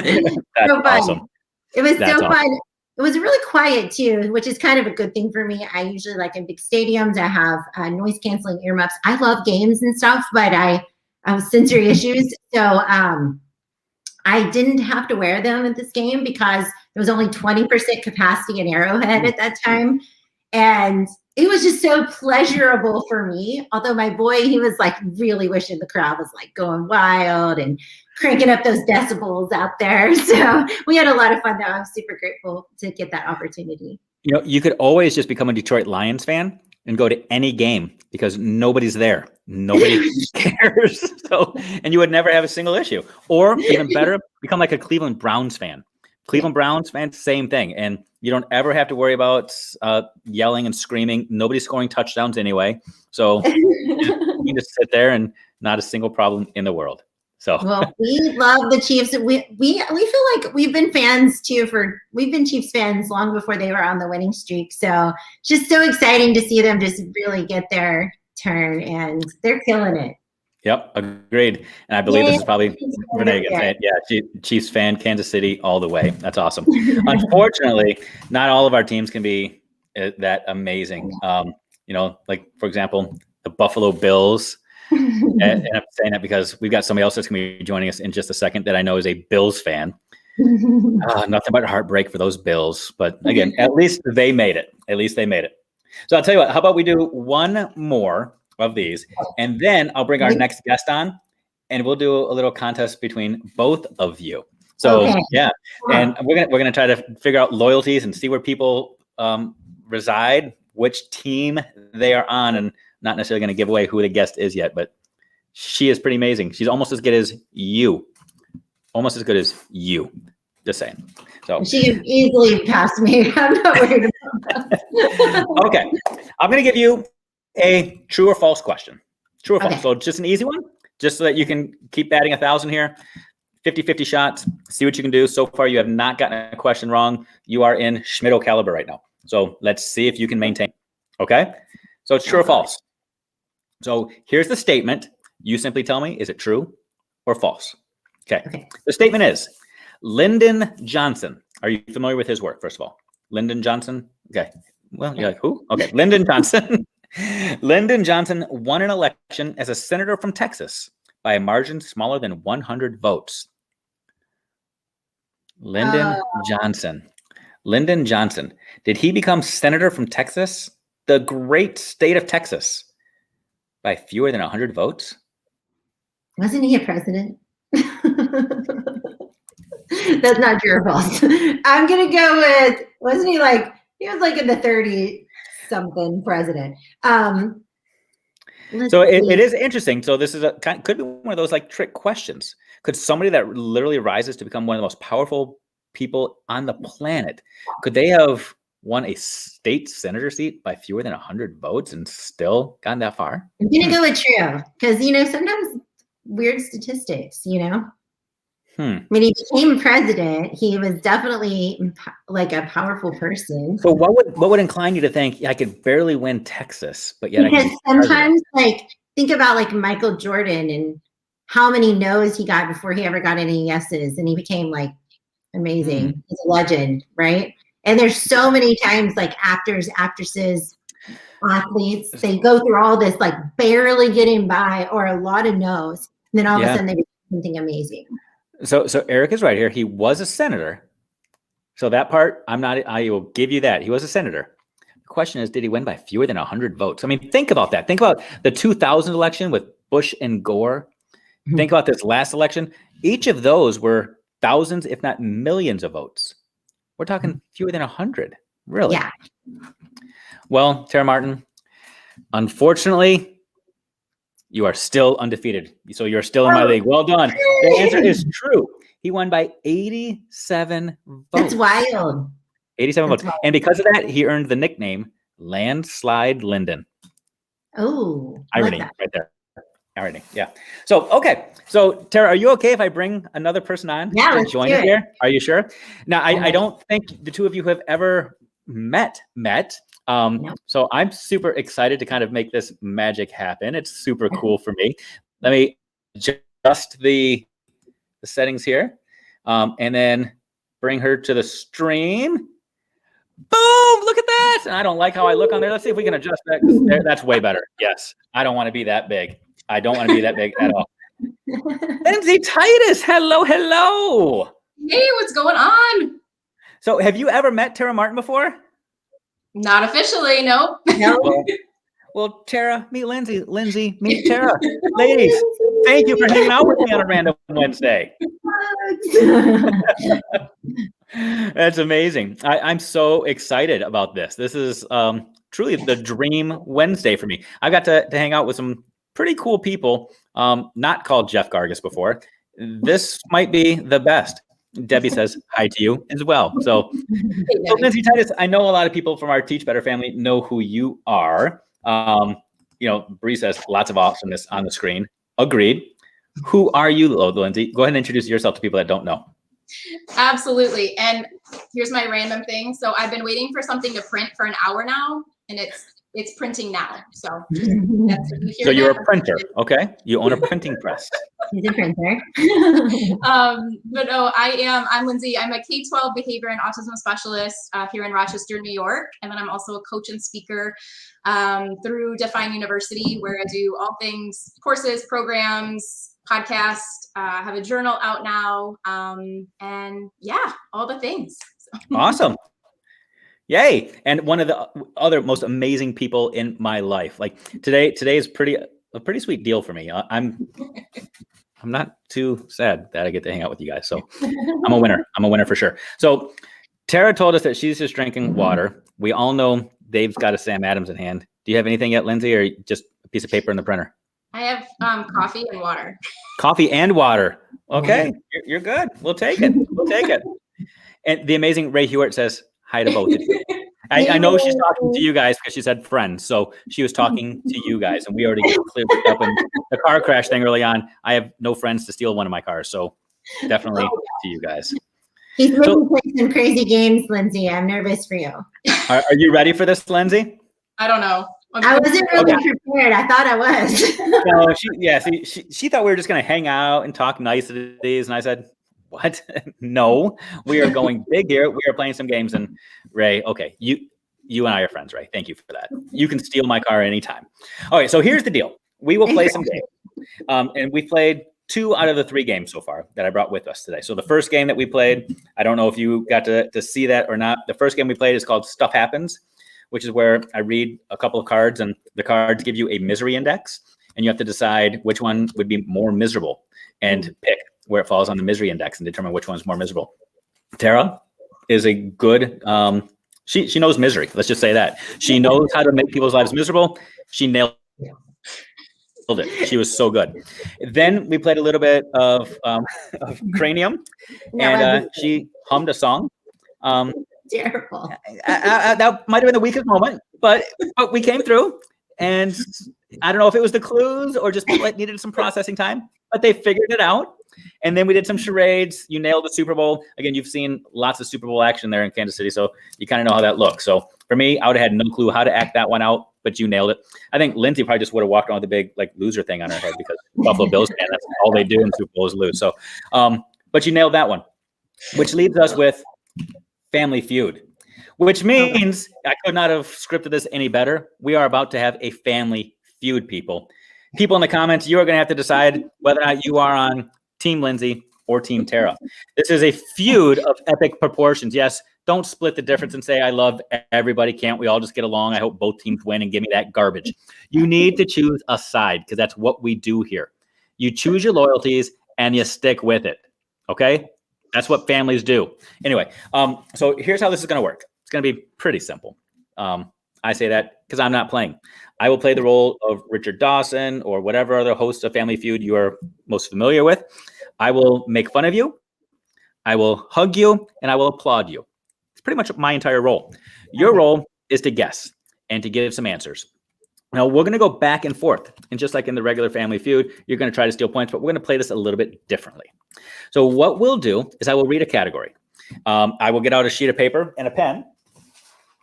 Speaker 1: That's awesome.
Speaker 2: It was so fun. It was really quiet too, which is kind of a good thing for me. I usually like in big stadiums, I have noise canceling ear muffs. I love games and stuff, but I have sensory issues. So I didn't have to wear them at this game because there was only 20% capacity in Arrowhead at that time. And it was just so pleasurable for me. Although my boy, he was like really wishing the crowd was like going wild and cranking up those decibels out there. So we had a lot of fun though. I'm super grateful to get that opportunity.
Speaker 1: You know, you could always just become a Detroit Lions fan and go to any game because nobody's there. Nobody cares. So, and you would never have a single issue. Or even better, become like a Cleveland Browns fan. Cleveland Browns fan, same thing. And you don't ever have to worry about yelling and screaming. Nobody's scoring touchdowns anyway. So you can just sit there and not a single problem in the world. So
Speaker 2: well, we love the Chiefs. We feel like we've been fans too we've been Chiefs fans long before they were on the winning streak. So just so exciting to see them just really get their turn, and they're killing it.
Speaker 1: Yep, agreed. And I believe this is probably Renee again saying, yeah, Chiefs fan, Kansas City, all the way. That's awesome. Unfortunately, not all of our teams can be that amazing. You know, like for example, the Buffalo Bills. And I'm saying that because we've got somebody else that's going to be joining us in just a second that I know is a Bills fan. Nothing but heartbreak for those Bills. But again, at least they made it. So I'll tell you what, how about we do one more of these, and then I'll bring our next guest on, and we'll do a little contest between both of you. So yeah, and we're gonna try to figure out loyalties and see where people reside, which team they are on, and not necessarily going to give away who the guest is yet, but she is pretty amazing. She's almost as good as you. Just saying. So
Speaker 2: she can easily pass me. I'm not worried about that.
Speaker 1: Okay. I'm going to give you a true or false question. True or false. So just an easy one, just so that you can keep adding 1,000 here. 50-50 shots. See what you can do. So far, you have not gotten a question wrong. You are in Schmidt caliber right now. So let's see if you can maintain. Okay. So it's true or false. So here's the statement. You simply tell me, is it true or false? Okay. The statement is, Lyndon Johnson. Are you familiar with his work, first of all? Lyndon Johnson? Okay. Well, you're like, who? Okay. Lyndon Johnson Lyndon Johnson won an election as a senator from Texas by a margin smaller than 100 votes. Lyndon Johnson. Lyndon Johnson. Did he become senator from Texas, the great state of Texas, by fewer than 100 votes?
Speaker 2: Wasn't he a president? That's not true or false. I'm going to go with, wasn't he like, he was like in the 30-something president.
Speaker 1: So it is interesting. So this is could be one of those like trick questions. Could somebody that literally rises to become one of the most powerful people on the planet, could they have won a state senator seat by fewer than 100 votes and still gotten that far?
Speaker 2: I'm going to go with true because, you know, sometimes weird statistics, you know? When he became president, he was definitely like a powerful person.
Speaker 1: So what would incline you to think I could barely win Texas, but yet
Speaker 2: because sometimes like think about like Michael Jordan and how many no's he got before he ever got any yeses, and he became like amazing. He's a legend, right? And there's so many times like actors, actresses, athletes, they go through all this like barely getting by or a lot of no's, and then all of a sudden they become something amazing. So
Speaker 1: Eric is right here. He was a senator. So that part, I will give you that. He was a senator. The question is, did he win by fewer than 100 votes? I mean, think about that. Think about the 2000 election with Bush and Gore. Think about this last election. Each of those were thousands, if not millions of votes. We're talking fewer than 100. Really?
Speaker 2: Yeah.
Speaker 1: Well, Tara Martin, unfortunately, you are still undefeated. So you're still in my league. Well done. The answer is true. He won by 87 votes.
Speaker 2: That's wild.
Speaker 1: 87 votes. Wild. And because of that, he earned the nickname Landslide Lyndon.
Speaker 2: Oh,
Speaker 1: irony like right there. Irony. Yeah. So, okay. So, Tara, are you okay if I bring another person on to join you here? Are you sure? Now, I don't think the two of you have ever met. So I'm super excited to kind of make this magic happen. It's super cool for me. Let me adjust the settings here, and then bring her to the stream. Boom! Look at that. I don't like how I look on there. Let's see if we can adjust that. That's way better. Yes. I don't want to be that big. I don't want to be that big at all. Lindsay Titus. Hello.
Speaker 3: Hey, what's going on?
Speaker 1: So have you ever met Tara Martin before?
Speaker 3: Not officially, nope.
Speaker 1: Well, Tara, meet Lindsay. Lindsay, meet Tara. Ladies, thank you for hanging out with me on a random Wednesday. That's amazing. I'm so excited about this. This is truly the dream Wednesday for me. I got to hang out with some pretty cool people, not called Jeff Gargas before. This might be the best. Debbie says hi to you as well. So Lindsay Titus, I know a lot of people from our Teach Better family know who you are. Bree says lots of awesomeness on the screen. Agreed. Who are you, Lindsay? Go ahead and introduce yourself to people that don't know.
Speaker 3: Absolutely. And here's my random thing. So I've been waiting for something to print for an hour now, and it's printing now. So
Speaker 1: you're a printer, okay? You own a printing press.
Speaker 2: He's a printer.
Speaker 3: But no, I'm Lindsay. I'm a K-12 behavior and autism specialist here in Rochester, New York. And then I'm also a coach and speaker through Define University, where I do all things courses, programs, podcasts. I have a journal out now. And yeah, all the things.
Speaker 1: Awesome. Yay. And one of the other most amazing people in my life. Like today is a pretty sweet deal for me. I'm not too sad that I get to hang out with you guys. So I'm a winner. I'm a winner for sure. So Tara told us that she's just drinking water. We all know Dave's got a Sam Adams in hand. Do you have anything yet, Lindsay, or just a piece of paper in the printer?
Speaker 3: I have coffee and water.
Speaker 1: Coffee and water. Okay. You're good. We'll take it. And the amazing Ray Hewitt says hi to both of you. I know she's talking to you guys because she said friends. So she was talking to you guys, and we already cleared it up in the car crash thing early on. I have no friends to steal one of my cars. So definitely to you guys.
Speaker 2: He's making play some crazy games, Lindsay. I'm nervous for you.
Speaker 1: Are you ready for this, Lindsay?
Speaker 3: I don't know.
Speaker 2: I wasn't really prepared. I thought I was.
Speaker 1: No, she thought we were just going to hang out and talk niceties. And I said, what? No, we are going big here. We are playing some games. And Ray, okay, You and I are friends, right? Thank you for that. You can steal my car anytime. All right, so here's the deal. We will play some games. And we played 2 out of the 3 games so far that I brought with us today. So the first game that we played, I don't know if you got to see that or not. The first game we played is called Stuff Happens, which is where I read a couple of cards and the cards give you a misery index. And you have to decide which one would be more miserable and pick where it falls on the misery index and determine which one's more miserable. Tara is a good, she knows misery. Let's just say that. She knows how to make people's lives miserable. She nailed it. She was so good. Then we played a little bit of Cranium, and she hummed a song.
Speaker 2: Terrible.
Speaker 1: That might have been the weakest moment, but we came through. And I don't know if it was the clues or just people that needed some processing time, but they figured it out. And then we did some charades. You nailed the Super Bowl. Again, you've seen lots of Super Bowl action there in Kansas City, so you kind of know how that looks. So for me, I would have had no clue how to act that one out, but you nailed it. I think Lindsay probably just would have walked around with a big like loser thing on her head because Buffalo Bills fan, that's all they do in Super Bowls lose. So, but you nailed that one, which leaves us with Family Feud, which means I could not have scripted this any better. We are about to have a family feud, people. People in the comments, you are going to have to decide whether or not you are on Team Lindsay or Team Tara. This is a feud of epic proportions. Yes, don't split the difference and say, I love everybody. Can't we all just get along? I hope both teams win and give me that garbage. You need to choose a side because that's what we do here. You choose your loyalties and you stick with it. Okay? That's what families do. Anyway, so here's how this is going to work. It's going to be pretty simple. I say that because I'm not playing. I will play the role of Richard Dawson or whatever other host of Family Feud you are most familiar with. I will make fun of you. I will hug you, and I will applaud you. It's pretty much my entire role. Your role is to guess and to give some answers. Now, we're going to go back and forth. And just like in the regular Family Feud, you're going to try to steal points, but we're going to play this a little bit differently. So what we'll do is I will read a category. I will get out a sheet of paper and a pen,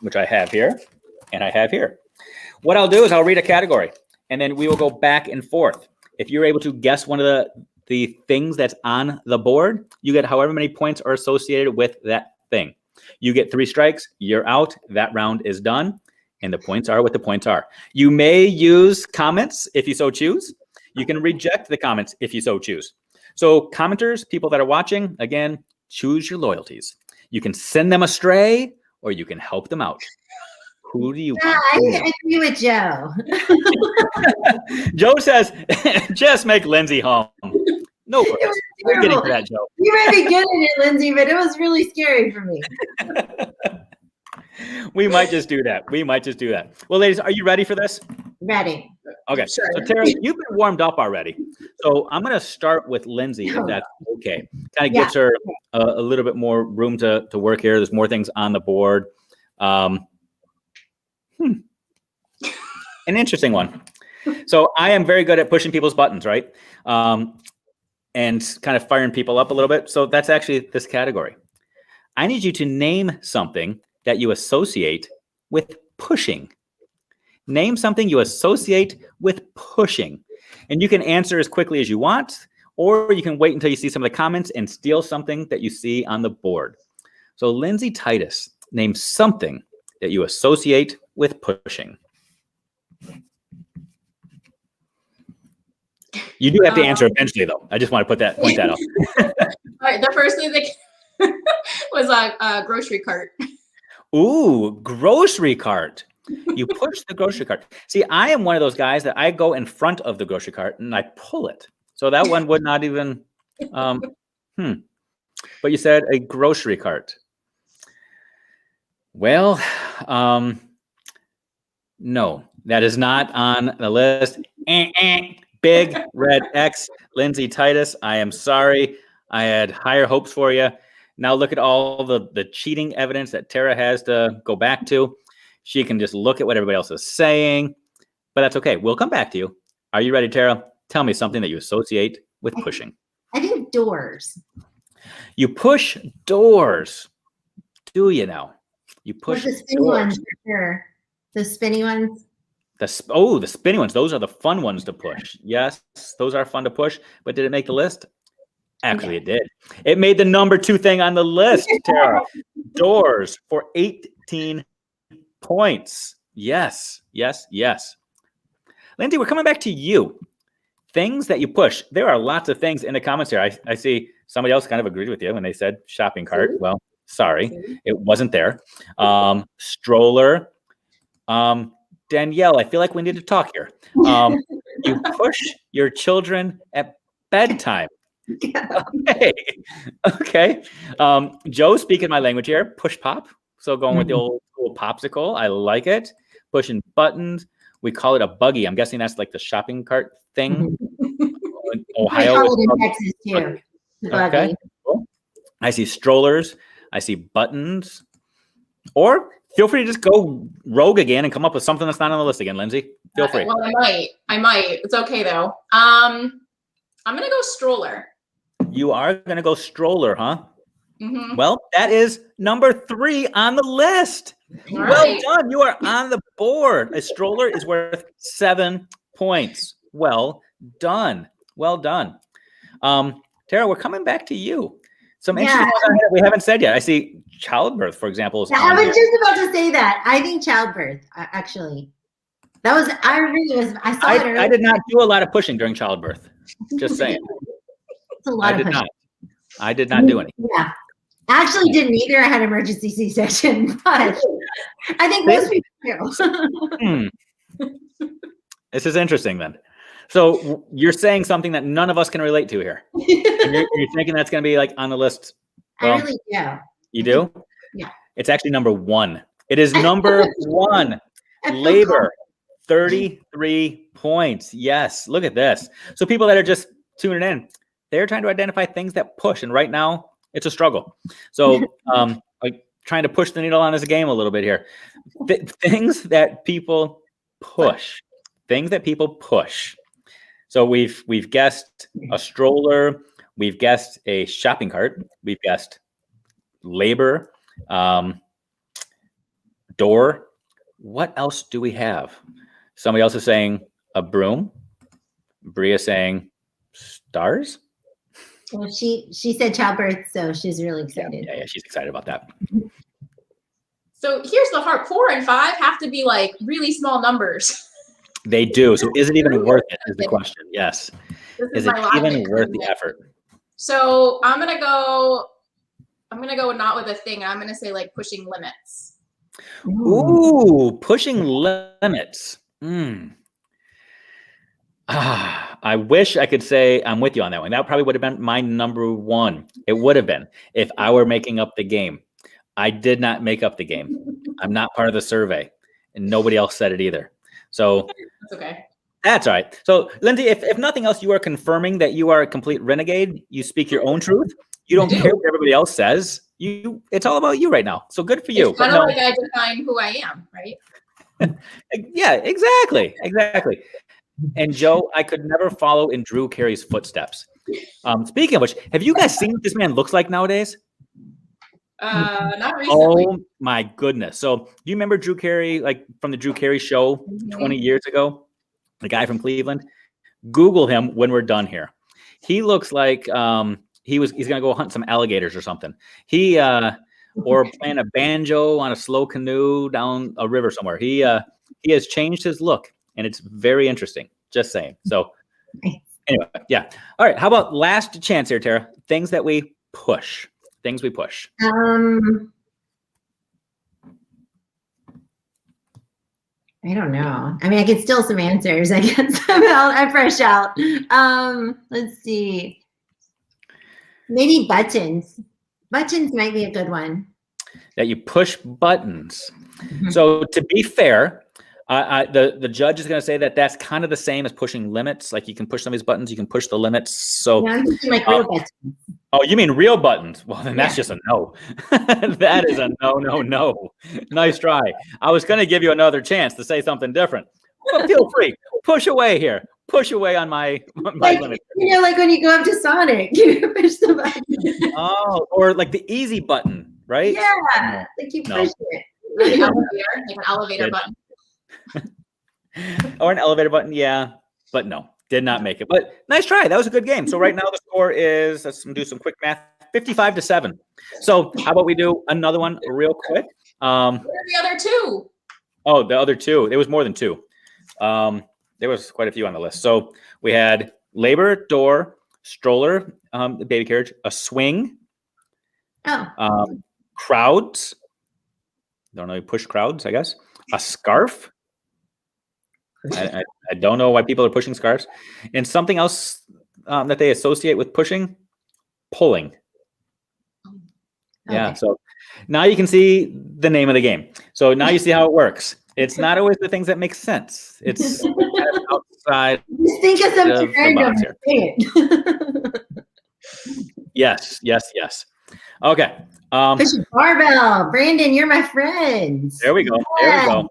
Speaker 1: which I have here, and I have here. What I'll do is I'll read a category, and then we will go back and forth. If you're able to guess one of the things that's on the board, you get however many points are associated with that thing. You get 3 strikes, you're out, that round is done, and the points are what the points are. You may use comments if you so choose. You can reject the comments if you so choose. So commenters, people that are watching, again, choose your loyalties. You can send them astray or you can help them out. Who do you want?
Speaker 2: I agree with Joe.
Speaker 1: Joe says, just make Lindsay home. No, we're getting to that, Joe.
Speaker 2: You might be good at it, Lindsay, but it was really scary for me.
Speaker 1: We might just do that. Well, ladies, are you ready for this?
Speaker 2: Ready.
Speaker 1: Okay.
Speaker 2: Sure.
Speaker 1: So, Tara, you've been warmed up already. So I'm going to start with Lindsay, if that's okay. Kind of gives her a little bit more room to work here. There's more things on the board. An interesting one. So I am very good at pushing people's buttons, right? And kind of firing people up a little bit. So that's actually this category. I need you to name something that you associate with pushing. Name something you associate with pushing. And you can answer as quickly as you want, or you can wait until you see some of the comments and steal something that you see on the board. So Lindsay Titus, name something that you associate with pushing. You do have to answer eventually, though. I just want to point that out.
Speaker 3: All right, the first thing that was a grocery cart.
Speaker 1: Ooh, grocery cart. You push the grocery cart. See, I am one of those guys that I go in front of the grocery cart and I pull it. So that one would not even. But you said a grocery cart. Well, no, that is not on the list. Big red X. Lindsay Titus, I am sorry. I had higher hopes for you. Now look at all the cheating evidence that Tara has to go back to. She can just look at what everybody else is saying, but that's okay. We'll come back to you. Are you ready, Tara? Tell me something that you associate with pushing.
Speaker 2: I think doors.
Speaker 1: You push doors. Do you now? You push
Speaker 2: the spinny
Speaker 1: doors.
Speaker 2: ones for sure. The spinny ones.
Speaker 1: The spinny ones. Those are the fun ones to push. Yes, those are fun to push. But did it make the list? Actually, it did. It made the number 2 thing on the list, Tara. Doors for 18 points. Yes. Lindsay, we're coming back to you. Things that you push. There are lots of things in the comments here. I see somebody else kind of agreed with you when they said shopping cart. Well, sorry, it wasn't there. Stroller. Danielle, I feel like we need to talk here. You push your children at bedtime. Okay. Joe, speaking my language here, push pop. So going with the old popsicle. I like it. Pushing buttons. We call it a buggy. I'm guessing that's like the shopping cart thing. Ohio.
Speaker 2: I call it in Texas too.
Speaker 1: Okay. Cool. I see strollers. I see buttons. Or feel free to just go rogue again and come up with something that's not on the list again, Lindsay. Feel free.
Speaker 3: Well, I might. It's okay though. I'm gonna go stroller.
Speaker 1: You are gonna go stroller, huh?
Speaker 3: Mm-hmm.
Speaker 1: Well, that is number 3 on the list.
Speaker 3: All
Speaker 1: Well
Speaker 3: right.
Speaker 1: done. You are on the board. A stroller is worth 7 points. Well done. Well done. Tara, we're coming back to you. Some interesting ones that we haven't said yet. I see childbirth, for example. Is
Speaker 2: I was just about to say that. I think childbirth, actually. I saw it earlier.
Speaker 1: I did not do a lot of pushing during childbirth. Just saying.
Speaker 2: It's a lot of pushing.
Speaker 1: I did not do any.
Speaker 2: Yeah. Actually didn't either. I had emergency C-section, but I think most people do.
Speaker 1: This is interesting then. So you're saying something that none of us can relate to here. And you're thinking that's going to be like on the list. Well,
Speaker 2: I really do.
Speaker 1: You do?
Speaker 2: Yeah.
Speaker 1: It's actually number 1. It is number 1. Labor, 33 points. Yes. Look at this. So people that are just tuning in, they're trying to identify things that push. And right now it's a struggle. So like trying to push the needle on this game a little bit here. Things that people push. Things that people push. So we've guessed a stroller, we've guessed a shopping cart, we've guessed labor, door. What else do we have? Somebody else is saying a broom. Bria saying stars.
Speaker 2: Well, she said childbirth, so she's really excited.
Speaker 1: Yeah, she's excited about that.
Speaker 3: So here's the hard. 4 and 5 have to be like really small numbers.
Speaker 1: They do. So is it even worth it is the question. Yes. Is it even worth the effort?
Speaker 3: So I'm gonna go not with a thing. I'm gonna say like pushing limits.
Speaker 1: Ooh, pushing limits. I wish I could say I'm with you on that one. That probably would have been my number 1. It would have been if I were making up the game. I did not make up the game. I'm not part of the survey, and nobody else said it either. So
Speaker 3: that's okay.
Speaker 1: That's all right. So, Lindsay, if nothing else, you are confirming that you are a complete renegade. You speak your own truth. You don't care what everybody else says. It's all about you right now. So good for you.
Speaker 3: It's kind of like I define who I am, right?
Speaker 1: Yeah, exactly. And Joe, I could never follow in Drew Carey's footsteps. Speaking of which, have you guys seen what this man looks like nowadays?
Speaker 3: Not recently.
Speaker 1: Oh my goodness. So do you remember Drew Carey, like from the Drew Carey show 20 years ago? The guy from Cleveland? Google him when we're done here. He looks like he's gonna go hunt some alligators or something. Or playing a banjo on a slow canoe down a river somewhere. He has changed his look, and it's very interesting. Just saying. So anyway, yeah. All right. How about last chance here, Tara? Things that we push. Things we push.
Speaker 2: I don't know. I mean, I could steal some answers. I guess I'm fresh out. Let's see. Maybe buttons. Buttons might be a good one.
Speaker 1: That you push buttons. So to be fair, the judge is going to say that that's kind of the same as pushing limits. Like you can push some of these buttons, you can push the limits. So
Speaker 2: I'm thinking like real buttons.
Speaker 1: Oh, you mean real buttons? Well, then that's just a no. That is a no. Nice try. I was going to give you another chance to say something different. But feel free. Push away here. Push away on my limit.
Speaker 2: Like when you go up to Sonic, you push the button.
Speaker 1: Oh, or like the easy button, right?
Speaker 2: Yeah. Like you push it.
Speaker 3: Like an elevator button.
Speaker 1: Or an elevator button, yeah. But no, did not make it. But nice try. That was a good game. So right now the score is, let's do some quick math, 55-7. So how about we do another one real quick?
Speaker 3: Where are the other two?
Speaker 1: Oh, the other two. There was more than two. There was quite a few on the list. So we had labor, door, stroller, the baby carriage, a swing, crowds. Don't know, push crowds, I guess. A scarf. I don't know why people are pushing scarves. And something else that they associate with pushing, pulling. Okay. Yeah, so now you can see the name of the game. So now you see how it works. It's not always the things that make sense. It's kind of outside.
Speaker 2: Just think of something random.
Speaker 1: Yes. Okay.
Speaker 2: Pushing barbell. Brandon, you're my friend.
Speaker 1: There we go. There we go.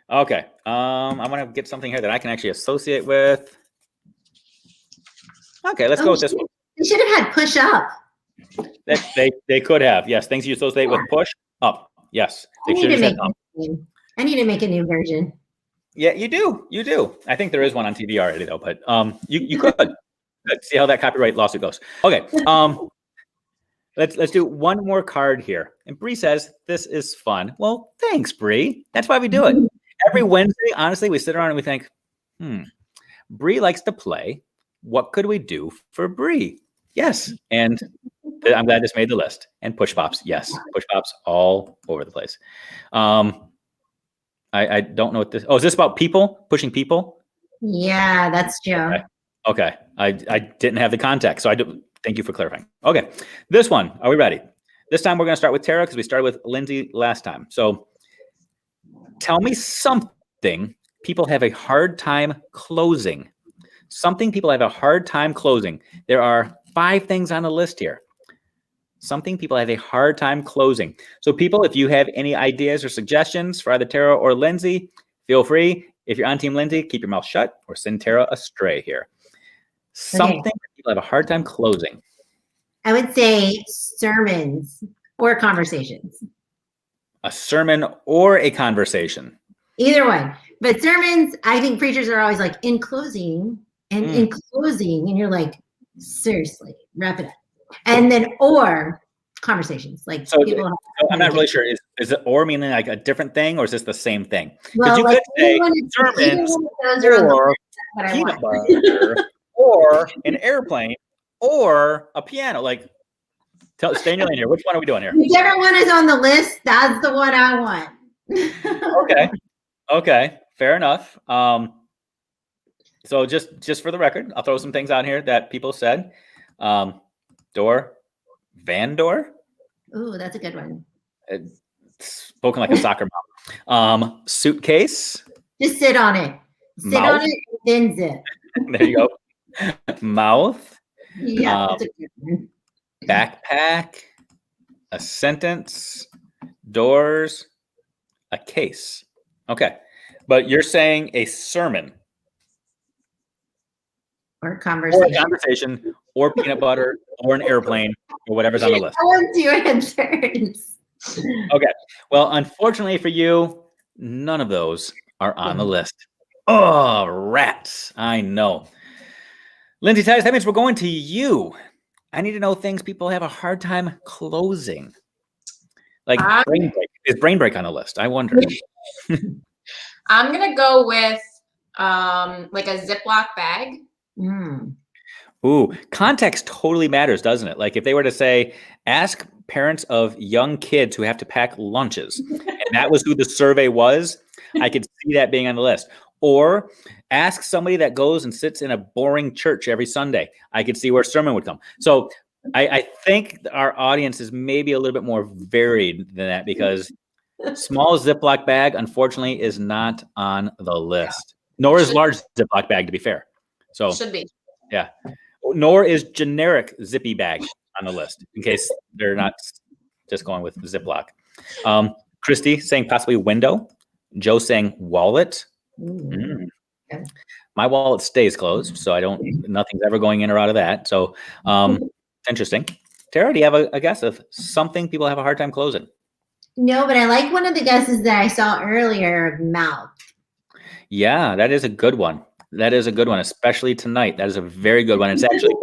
Speaker 1: Okay. I'm going to get something here that I can actually associate with. Okay, let's go with this one.
Speaker 2: They should have had push up.
Speaker 1: They could have. Yes, things you associate with push up. Yes.
Speaker 2: I need to make a new version.
Speaker 1: Yeah, you do. I think there is one on TV already though, but you could. Let's see how that copyright lawsuit goes. Okay. Let's do one more card here. And Bree says, this is fun. Well, thanks, Bree. That's why we do it. Every Wednesday, honestly, we sit around and we think, Bree likes to play. What could we do for Bree? Yes. And I'm glad this made the list. And push pops. Yes. Push pops all over the place. I don't know what this. Oh, is this about people? Pushing people?
Speaker 2: Yeah, that's true.
Speaker 1: Okay. I didn't have the context. So thank you for clarifying. Okay. This one. Are we ready? This time we're going to start with Tara because we started with Lindsay last time. So tell me something people have a hard time closing. Something people have a hard time closing. There are 5 things on the list here. Something people have a hard time closing. So people, if you have any ideas or suggestions for either Tara or Lindsay, feel free. If you're on Team Lindsay, keep your mouth shut or send Tara astray here. Something people have a hard time closing.
Speaker 2: I would say sermons or conversations.
Speaker 1: A sermon or a conversation.
Speaker 2: Either one. But sermons, I think preachers are always like, in closing, in closing, and you're like, seriously, wrap it up. And then or conversations. Like
Speaker 1: so I'm not really sure. Is it or meaning like a different thing or is this the same thing?
Speaker 2: Well,
Speaker 1: you
Speaker 2: like
Speaker 1: could say sermons or peanut butter or an airplane or a piano. Like stay in your lane here. Which one are we doing here?
Speaker 2: Whichever one is on the list, that's the one I want.
Speaker 1: Okay. Fair enough. So just for the record, I'll throw some things out here that people said. Door, van door.
Speaker 2: Ooh, that's a good one.
Speaker 1: It's spoken like a soccer mom. Suitcase.
Speaker 2: Just sit on it. Sit on it, then zip.
Speaker 1: There you go. Mouth.
Speaker 2: Yeah, that's a good one.
Speaker 1: Backpack. A sentence. Doors. A case. Okay. But you're saying a sermon.
Speaker 2: Or conversation.
Speaker 1: Or peanut butter, or an airplane, or whatever's on the list.
Speaker 2: I want 2 answers.
Speaker 1: Okay. Well, unfortunately for you, none of those are on the list. Oh, rats. I know. Lindsay Titus, that means we're going to you. I need to know things people have a hard time closing. Like brain break. Is brain break on the list? I wonder.
Speaker 3: I'm going to go with like a Ziploc bag.
Speaker 1: Ooh, context totally matters, doesn't it? Like if they were to say, ask parents of young kids who have to pack lunches, and that was who the survey was, I could see that being on the list. Or ask somebody that goes and sits in a boring church every Sunday. I could see where sermon would come. So I think our audience is maybe a little bit more varied than that because small Ziploc bag, unfortunately, is not on the list. Nor is large Ziploc bag, to be fair. So
Speaker 3: should be.
Speaker 1: Yeah. Nor is generic zippy bag on the list in case they're not just going with Ziploc. Christy saying possibly window. Joe saying wallet. My wallet stays closed, so nothing's ever going in or out of that. So interesting. Tara, do you have a guess of something people have a hard time closing?
Speaker 2: No, but I like one of the guesses that I saw earlier, mouth.
Speaker 1: Yeah, that is a good one. That is a good one, especially tonight. That is a very good one. It's actually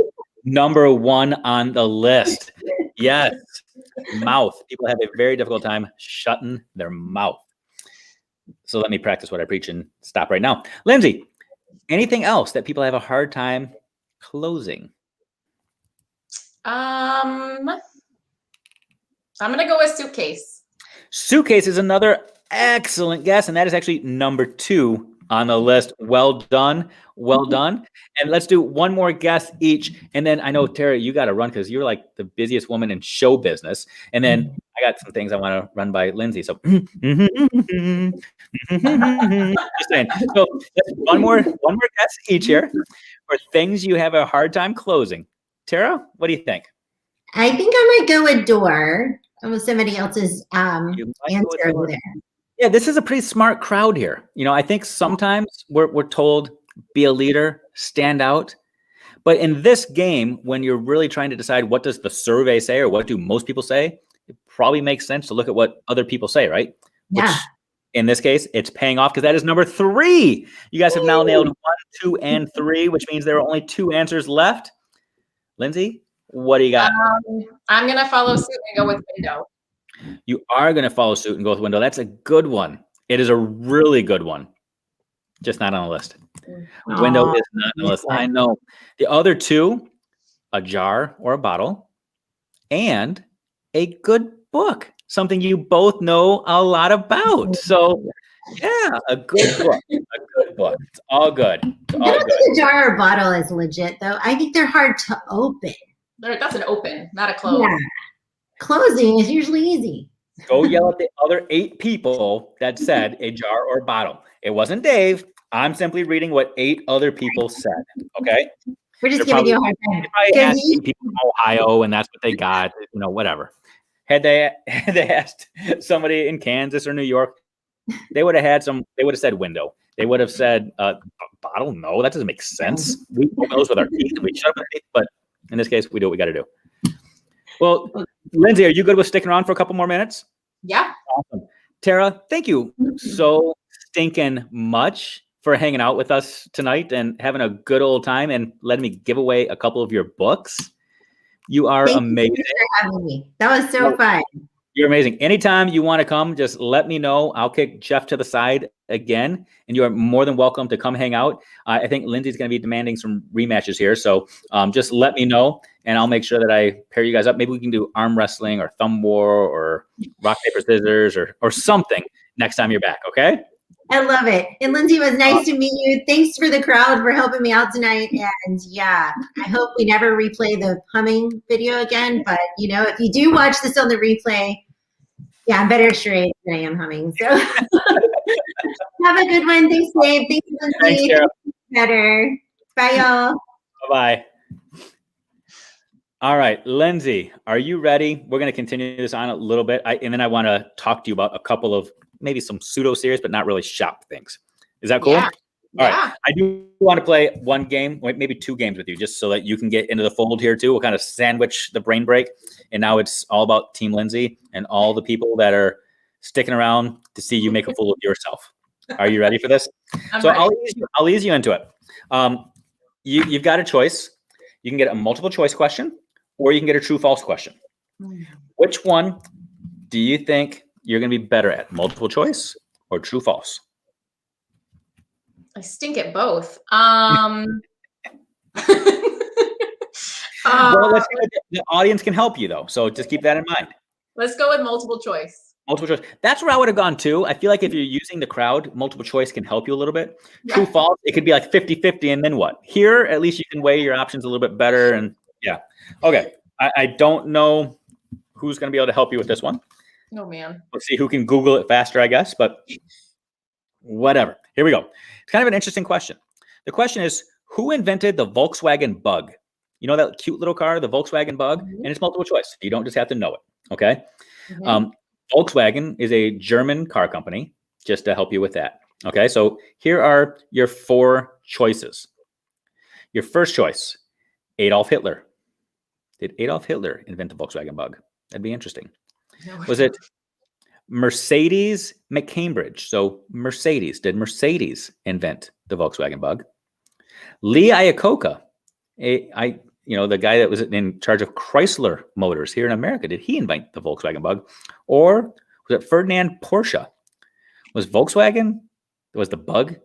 Speaker 1: number 1 on the list. Yes, mouth. People have a very difficult time shutting their mouth. So let me practice what I preach and stop right now. Lindsay, anything else that people have a hard time closing?
Speaker 3: I'm gonna go with suitcase.
Speaker 1: Suitcase is another excellent guess, and that is actually number 2 on the list. Well done. Well done. And let's do one more guess each. And then I know, Tara, you got to run because you're like the busiest woman in show business. And then I got some things I want to run by Lindsay. So, just saying. So one more guess each here for things you have a hard time closing. Tara, what do you think?
Speaker 2: I think I might go with door. Almost somebody else's answer over there.
Speaker 1: Yeah, this is a pretty smart crowd here. You know, I think sometimes we're told be a leader, stand out. But in this game, when you're really trying to decide what does the survey say or what do most people say, it probably makes sense to look at what other people say, right?
Speaker 2: Yeah.
Speaker 1: Which in this case, it's paying off because that is number 3. You guys have now nailed 1, 2, and 3, which means there are only 2 answers left. Lindsay, what do you got?
Speaker 3: I'm going to follow suit and go with window.
Speaker 1: You are going to follow suit and go with window. That's a good one. It is a really good one. Just not on the list. Window is not on the list. I know. The other 2, a jar or a bottle, and a good book. Something you both know a lot about. So, yeah, a good book. A good book. It's all good. It's all
Speaker 2: I don't
Speaker 1: good.
Speaker 2: think a jar or bottle is legit, though. I think they're hard to open.
Speaker 3: That's an open, not a close.
Speaker 2: Yeah. Closing is usually easy.
Speaker 1: Go yell at the other 8 people that said a jar or bottle. It wasn't Dave. I'm simply reading what 8 other people said. Okay.
Speaker 2: We're just
Speaker 1: They're
Speaker 2: giving you a hard time.
Speaker 1: probably asked people from Ohio, and that's what they got. You know, whatever. Had they asked somebody in Kansas or New York, they would have said window. They would have said bottle. No, that doesn't make sense. We open those with our teeth and we shut up our teeth. But in this case, we do what we got to do. Well, Lindsay, are you good with sticking around for a couple more minutes?
Speaker 3: Yeah.
Speaker 1: Awesome. Tara, thank you so stinking much for hanging out with us tonight and having a good old time and letting me give away a couple of your books. You are amazing.
Speaker 2: Thank you for having me. That was so fun.
Speaker 1: You're amazing. Anytime you want to come, just let me know. I'll kick Jeff to the side again, and you are more than welcome to come hang out. I think Lindsay's going to be demanding some rematches here, so just let me know, and I'll make sure that I pair you guys up. Maybe we can do arm wrestling or thumb war or rock, paper, scissors or something next time you're back, okay?
Speaker 2: I love it. And Lindsay, it was nice to meet you. Thanks for the crowd for helping me out tonight. And yeah, I hope we never replay the humming video again. But, you know, if you do watch this on the replay, yeah, I'm better at charades than I am humming. So have a good one. Thanks, Dave. Thanks, Lindsay.
Speaker 1: Thanks, Sarah.
Speaker 2: Better. Bye, y'all.
Speaker 1: Bye-bye. All right, Lindsay, are you ready? We're going to continue this on a little bit. And then I want to talk to you about a couple of maybe some pseudo-serious, but not really shop things. Is that cool?
Speaker 3: Yeah.
Speaker 1: All right. I do want to play one game, maybe 2 games with you, just so that you can get into the fold here too. We'll kind of sandwich the brain break. And now it's all about Team Lindsay and all the people that are sticking around to see you make a fool of yourself. Are you ready for this?
Speaker 3: I'm ready.
Speaker 1: I'll ease you into it. You've got a choice. You can get a multiple choice question, or you can get a true-false question. Which one do you think you're going to be better at, multiple choice or true-false?
Speaker 3: I stink at both. Well,
Speaker 1: The audience can help you, though, so just keep that in mind.
Speaker 3: let's go with multiple choice.
Speaker 1: Multiple choice. That's where I would have gone, too. I feel like if you're using the crowd, multiple choice can help you a little bit.
Speaker 3: Yeah.
Speaker 1: True-false, it could be like 50-50, and then what? Here, at least you can weigh your options a little bit better, and yeah. Okay, I don't know who's going to be able to help you with this one.
Speaker 3: Oh, man.
Speaker 1: Let's see who can Google it faster, I guess, but whatever. Here we go. It's kind of an interesting question. The question is, who invented the Volkswagen Bug? You know that cute little car, the Volkswagen Bug? And it's multiple choice. You don't just have to know it, okay? Volkswagen is a German car company, just to help you with that. Okay, so here are your 4 choices. Your first choice, Adolf Hitler. Did Adolf Hitler invent the Volkswagen Bug? That'd be interesting.
Speaker 3: No.
Speaker 1: Was it Mercedes McCambridge? So Mercedes. Did Mercedes invent the Volkswagen Bug? Lee Iacocca, the guy that was in charge of Chrysler Motors here in America, did he invent the Volkswagen Bug? Or was it Ferdinand Porsche? Was Volkswagen, was the bug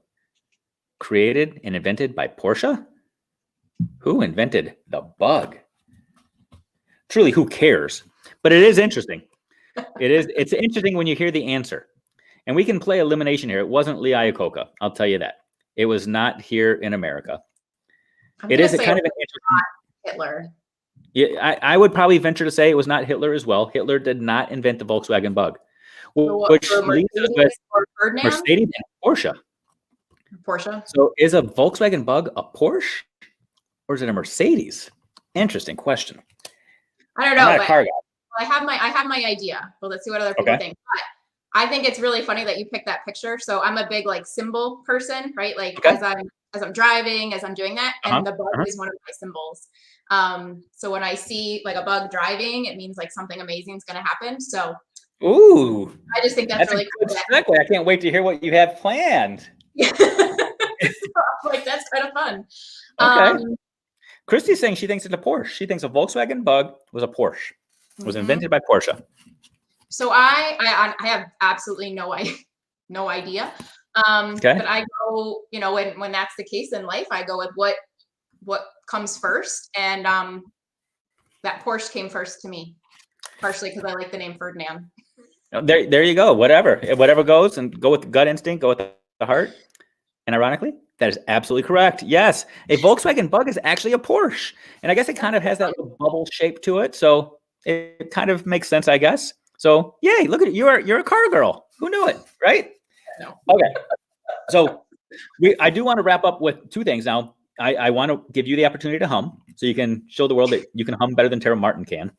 Speaker 1: created and invented by Porsche? Who invented the bug? Truly, who cares? But it is interesting. It's interesting when you hear the answer. And we can play elimination here. It wasn't Lee Iacocca. I'll tell you that. It was not here in America. It is a kind of an interesting
Speaker 3: Hitler.
Speaker 1: Yeah, I would probably venture to say it was not Hitler as well. Hitler did not invent the Volkswagen bug, which leaves us with Mercedes and Porsche.
Speaker 3: Porsche.
Speaker 1: So is a Volkswagen bug a Porsche or is it a Mercedes? Interesting question.
Speaker 3: I don't know.
Speaker 1: I'm not a car guy.
Speaker 3: I have my idea. Well, let's see what other people think. But I think it's really funny that you picked that picture. So I'm a big like symbol person, right? Like as I'm driving, as I'm doing that, and the bug is one of my symbols. So when I see like a bug driving, it means like something amazing is going to happen. So
Speaker 1: ooh,
Speaker 3: I just think that's really
Speaker 1: cool. Segue. I can't wait to hear what you have planned.
Speaker 3: Like that's kind of fun.
Speaker 1: Okay. Christy's saying she thinks it's a Porsche. She thinks a Volkswagen bug was a Porsche. It was invented by Porsche.
Speaker 3: So I have absolutely no idea. But I go, you know, when that's the case in life, I go with what comes first, and that Porsche came first to me, partially because I like the name Ferdinand.
Speaker 1: There you go. Whatever goes, and go with the gut instinct, go with the heart. And ironically, that is absolutely correct. Yes, a Volkswagen bug is actually a Porsche, and I guess it kind of has that little bubble shape to it, so it kind of makes sense, I guess. So, yay! Look at you. You're a car girl. Who knew it, right?
Speaker 3: No.
Speaker 1: Okay. So I do want to wrap up with two things now. I want to give you the opportunity to hum, so you can show the world that you can hum better than Tara Martin can.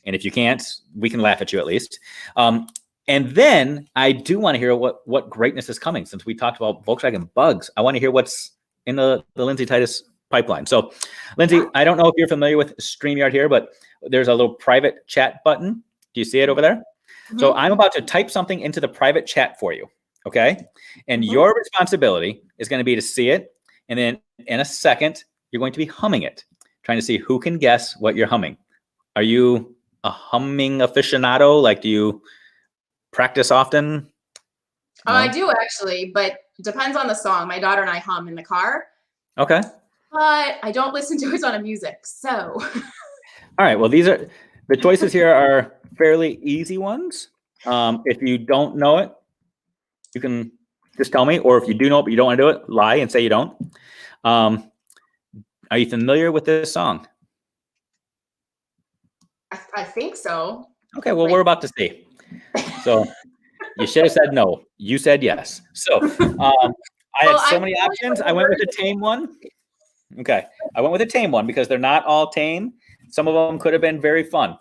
Speaker 1: And if you can't, we can laugh at you at least. And then I do want to hear what greatness is coming. Since we talked about Volkswagen bugs, I want to hear what's in the Lindsay Titus pipeline. So, Lindsay, I don't know if you're familiar with StreamYard here, but there's a little private chat button. Do you see it over there? Mm-hmm. So I'm about to type something into the private chat for you. Okay. And your responsibility is going to be to see it. And then in a second, you're going to be humming it, trying to see who can guess what you're humming. Are you a humming aficionado? Like, do you practice often?
Speaker 3: No? I do actually, but it depends on the song. My daughter and I hum in the car.
Speaker 1: Okay.
Speaker 3: But I don't listen to a ton of music. So.
Speaker 1: All right. Well, the choices here are fairly easy ones. If you don't know it, you can just tell me, or if you do know it but you don't want to do it, lie and say you don't. Are you familiar with this song?
Speaker 3: I think so.
Speaker 1: Okay, well, we're about to see. So you should have said no. You said yes. So I had so many options. I went with a tame one. Okay, I went with a tame one because they're not all tame. Some of them could have been very fun.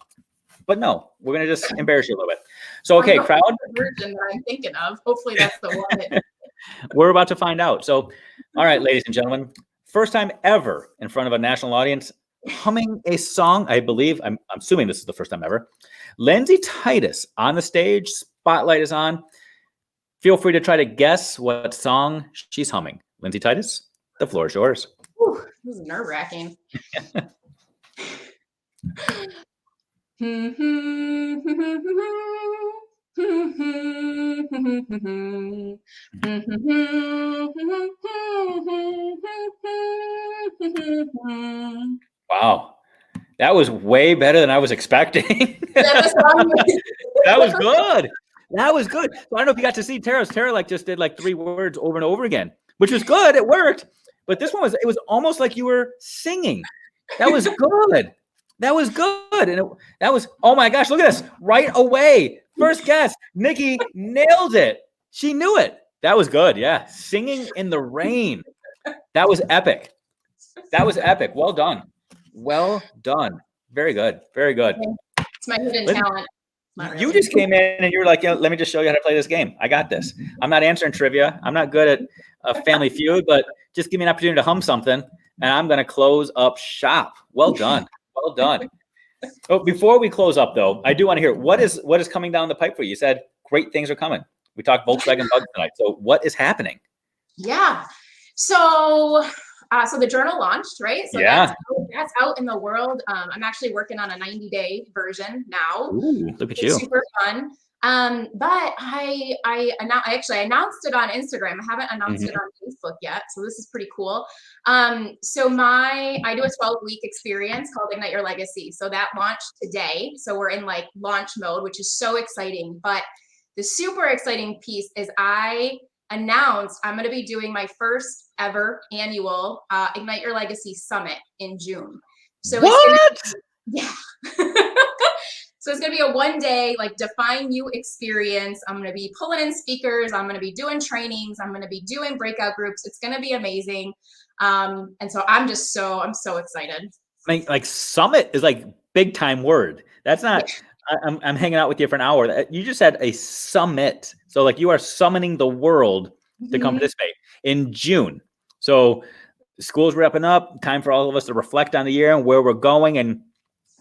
Speaker 1: But no, we're going to just embarrass you a little bit. So, okay, crowd.
Speaker 3: The version that I'm thinking of. Hopefully that's the one.
Speaker 1: We're about to find out. So, all right, ladies and gentlemen, first time ever in front of a national audience, humming a song. I believe, I'm assuming this is the first time ever. Lindsay Titus on the stage. Spotlight is on. Feel free to try to guess what song she's humming. Lindsay Titus, the floor is yours.
Speaker 3: Whew, this is nerve-wracking.
Speaker 1: Wow. That was way better than I was expecting. That was good. That was good. So I don't know if you got to see Tara. Tara like just did like 3 words over and over again, which was good. It worked. But this one it was almost like you were singing. That was good. That was good. And that was, oh my gosh, look at this. Right away. First guess. Nikki nailed it. She knew it. That was good. Yeah. Singing in the rain. That was epic. That was epic. Well done. Well done. Very good. Very good.
Speaker 3: It's my hidden talent. Really.
Speaker 1: You just came in and you were like, yeah, let me just show you how to play this game. I got this. I'm not answering trivia. I'm not good at a Family Feud, but just give me an opportunity to hum something and I'm going to close up shop. Well done. Well done. Oh, before we close up, though, I do want to hear what is coming down the pipe for you. You said great things are coming. We talked Volkswagen bugs tonight. So what is happening?
Speaker 3: Yeah. So the journal launched, right? So
Speaker 1: yeah.
Speaker 3: That's out in the world. I'm actually working on a 90-day version now.
Speaker 1: Ooh, look at you.
Speaker 3: Super fun. But I announced it on Instagram. I haven't announced it on Facebook yet, so this is pretty cool. So I do a 12-week experience called Ignite Your Legacy. So that launched today. So we're in like launch mode, which is so exciting. But the super exciting piece is I announced I'm going to be doing my first ever annual Ignite Your Legacy Summit in June. So yeah. So it's going to be a 1-day like define you experience. I'm going to be pulling in speakers. I'm going to be doing trainings. I'm going to be doing breakout groups. It's going to be amazing. And so I'm so excited.
Speaker 1: Like summit is like big time word. That's not, I'm hanging out with you for an hour. You just said a summit. So like you are summoning the world to come participate in June. So school's wrapping up, time for all of us to reflect on the year and where we're going. And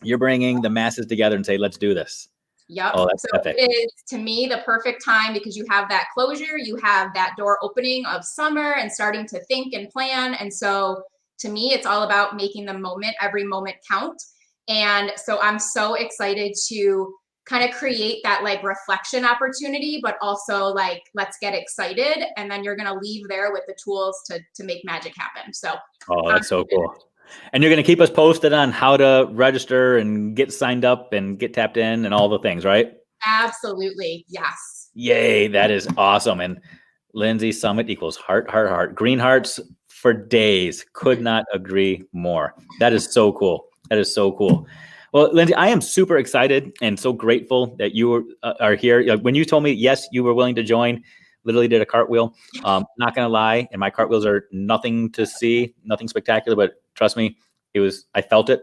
Speaker 1: you're bringing the masses together and say, let's do this.
Speaker 3: Yep.
Speaker 1: Oh, that's epic.
Speaker 3: It is, to me, the perfect time because you have that closure, you have that door opening of summer and starting to think and plan. And so to me, it's all about making the moment, every moment count. And so I'm so excited to kind of create that like reflection opportunity, but also like, let's get excited. And then you're going to leave there with the tools to make magic happen. So,
Speaker 1: oh, that's so cool. And you're going to keep us posted on how to register and get signed up and get tapped in and all the things, right?
Speaker 3: Absolutely. Yes.
Speaker 1: Yay. That is awesome. And Lindsay, summit equals heart, heart, heart. Green hearts for days. Could not agree more. That is so cool. That is so cool. Well, Lindsay, I am super excited and so grateful that you are here. Like, when you told me, yes, you were willing to join, literally did a cartwheel. Not going to lie. And my cartwheels are nothing to see, nothing spectacular, but trust me, I felt it.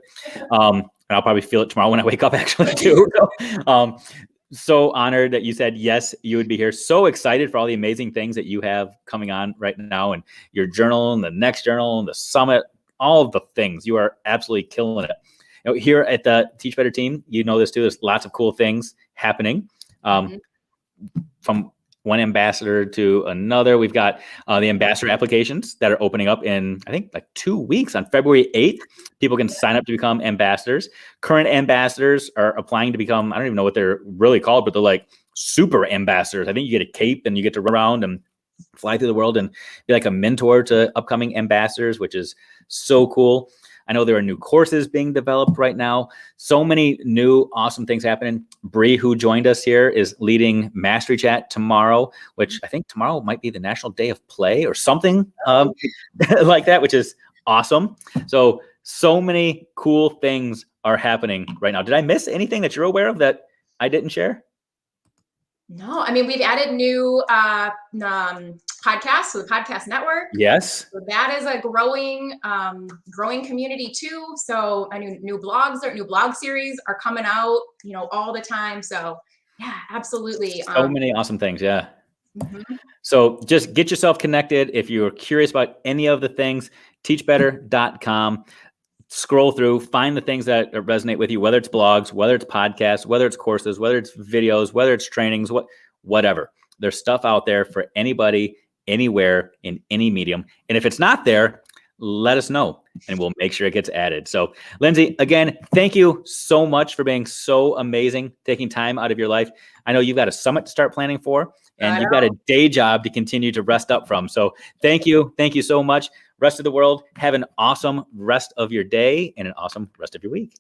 Speaker 1: And I'll probably feel it tomorrow when I wake up actually too. So honored that you said, yes, you would be here. So excited for all the amazing things that you have coming on right now and your journal and the next journal and the summit, all of the things. You are absolutely killing it. You know, here at the Teach Better team, you know this too, there's lots of cool things happening. From one ambassador to another. We've got the ambassador applications that are opening up in, I think, like 2 weeks. On February 8th, people can sign up to become ambassadors. Current ambassadors are applying to become, I don't even know what they're really called, but they're like super ambassadors. I think you get a cape and you get to run around and fly through the world and be like a mentor to upcoming ambassadors, which is so cool. I know there are new courses being developed right now. So many new awesome things happening. Bree, who joined us here, is leading Mastery Chat tomorrow, which I think tomorrow might be the National Day of Play or something like that, which is awesome. So many cool things are happening right now. Did I miss anything that you're aware of that I didn't share?
Speaker 3: No, I mean, we've added new podcasts to the podcast network.
Speaker 1: Yes.
Speaker 3: So that is a growing community too. So I mean, new blog series are coming out, all the time. So yeah, absolutely.
Speaker 1: So many awesome things. Yeah. So just get yourself connected. If you're curious about any of the things, teachbetter.com. Scroll through, find the things that resonate with you, whether it's blogs, whether it's podcasts, whether it's courses, whether it's videos, whether it's trainings, whatever. There's stuff out there for anybody, anywhere, in any medium. And if it's not there, let us know and we'll make sure it gets added. So Lindsay, again, thank you so much for being so amazing, taking time out of your life. I know you've got a summit to start planning for, and you've got a day job to continue to rest up from. So thank you. Thank you so much. Rest of the world, have an awesome rest of your day and an awesome rest of your week.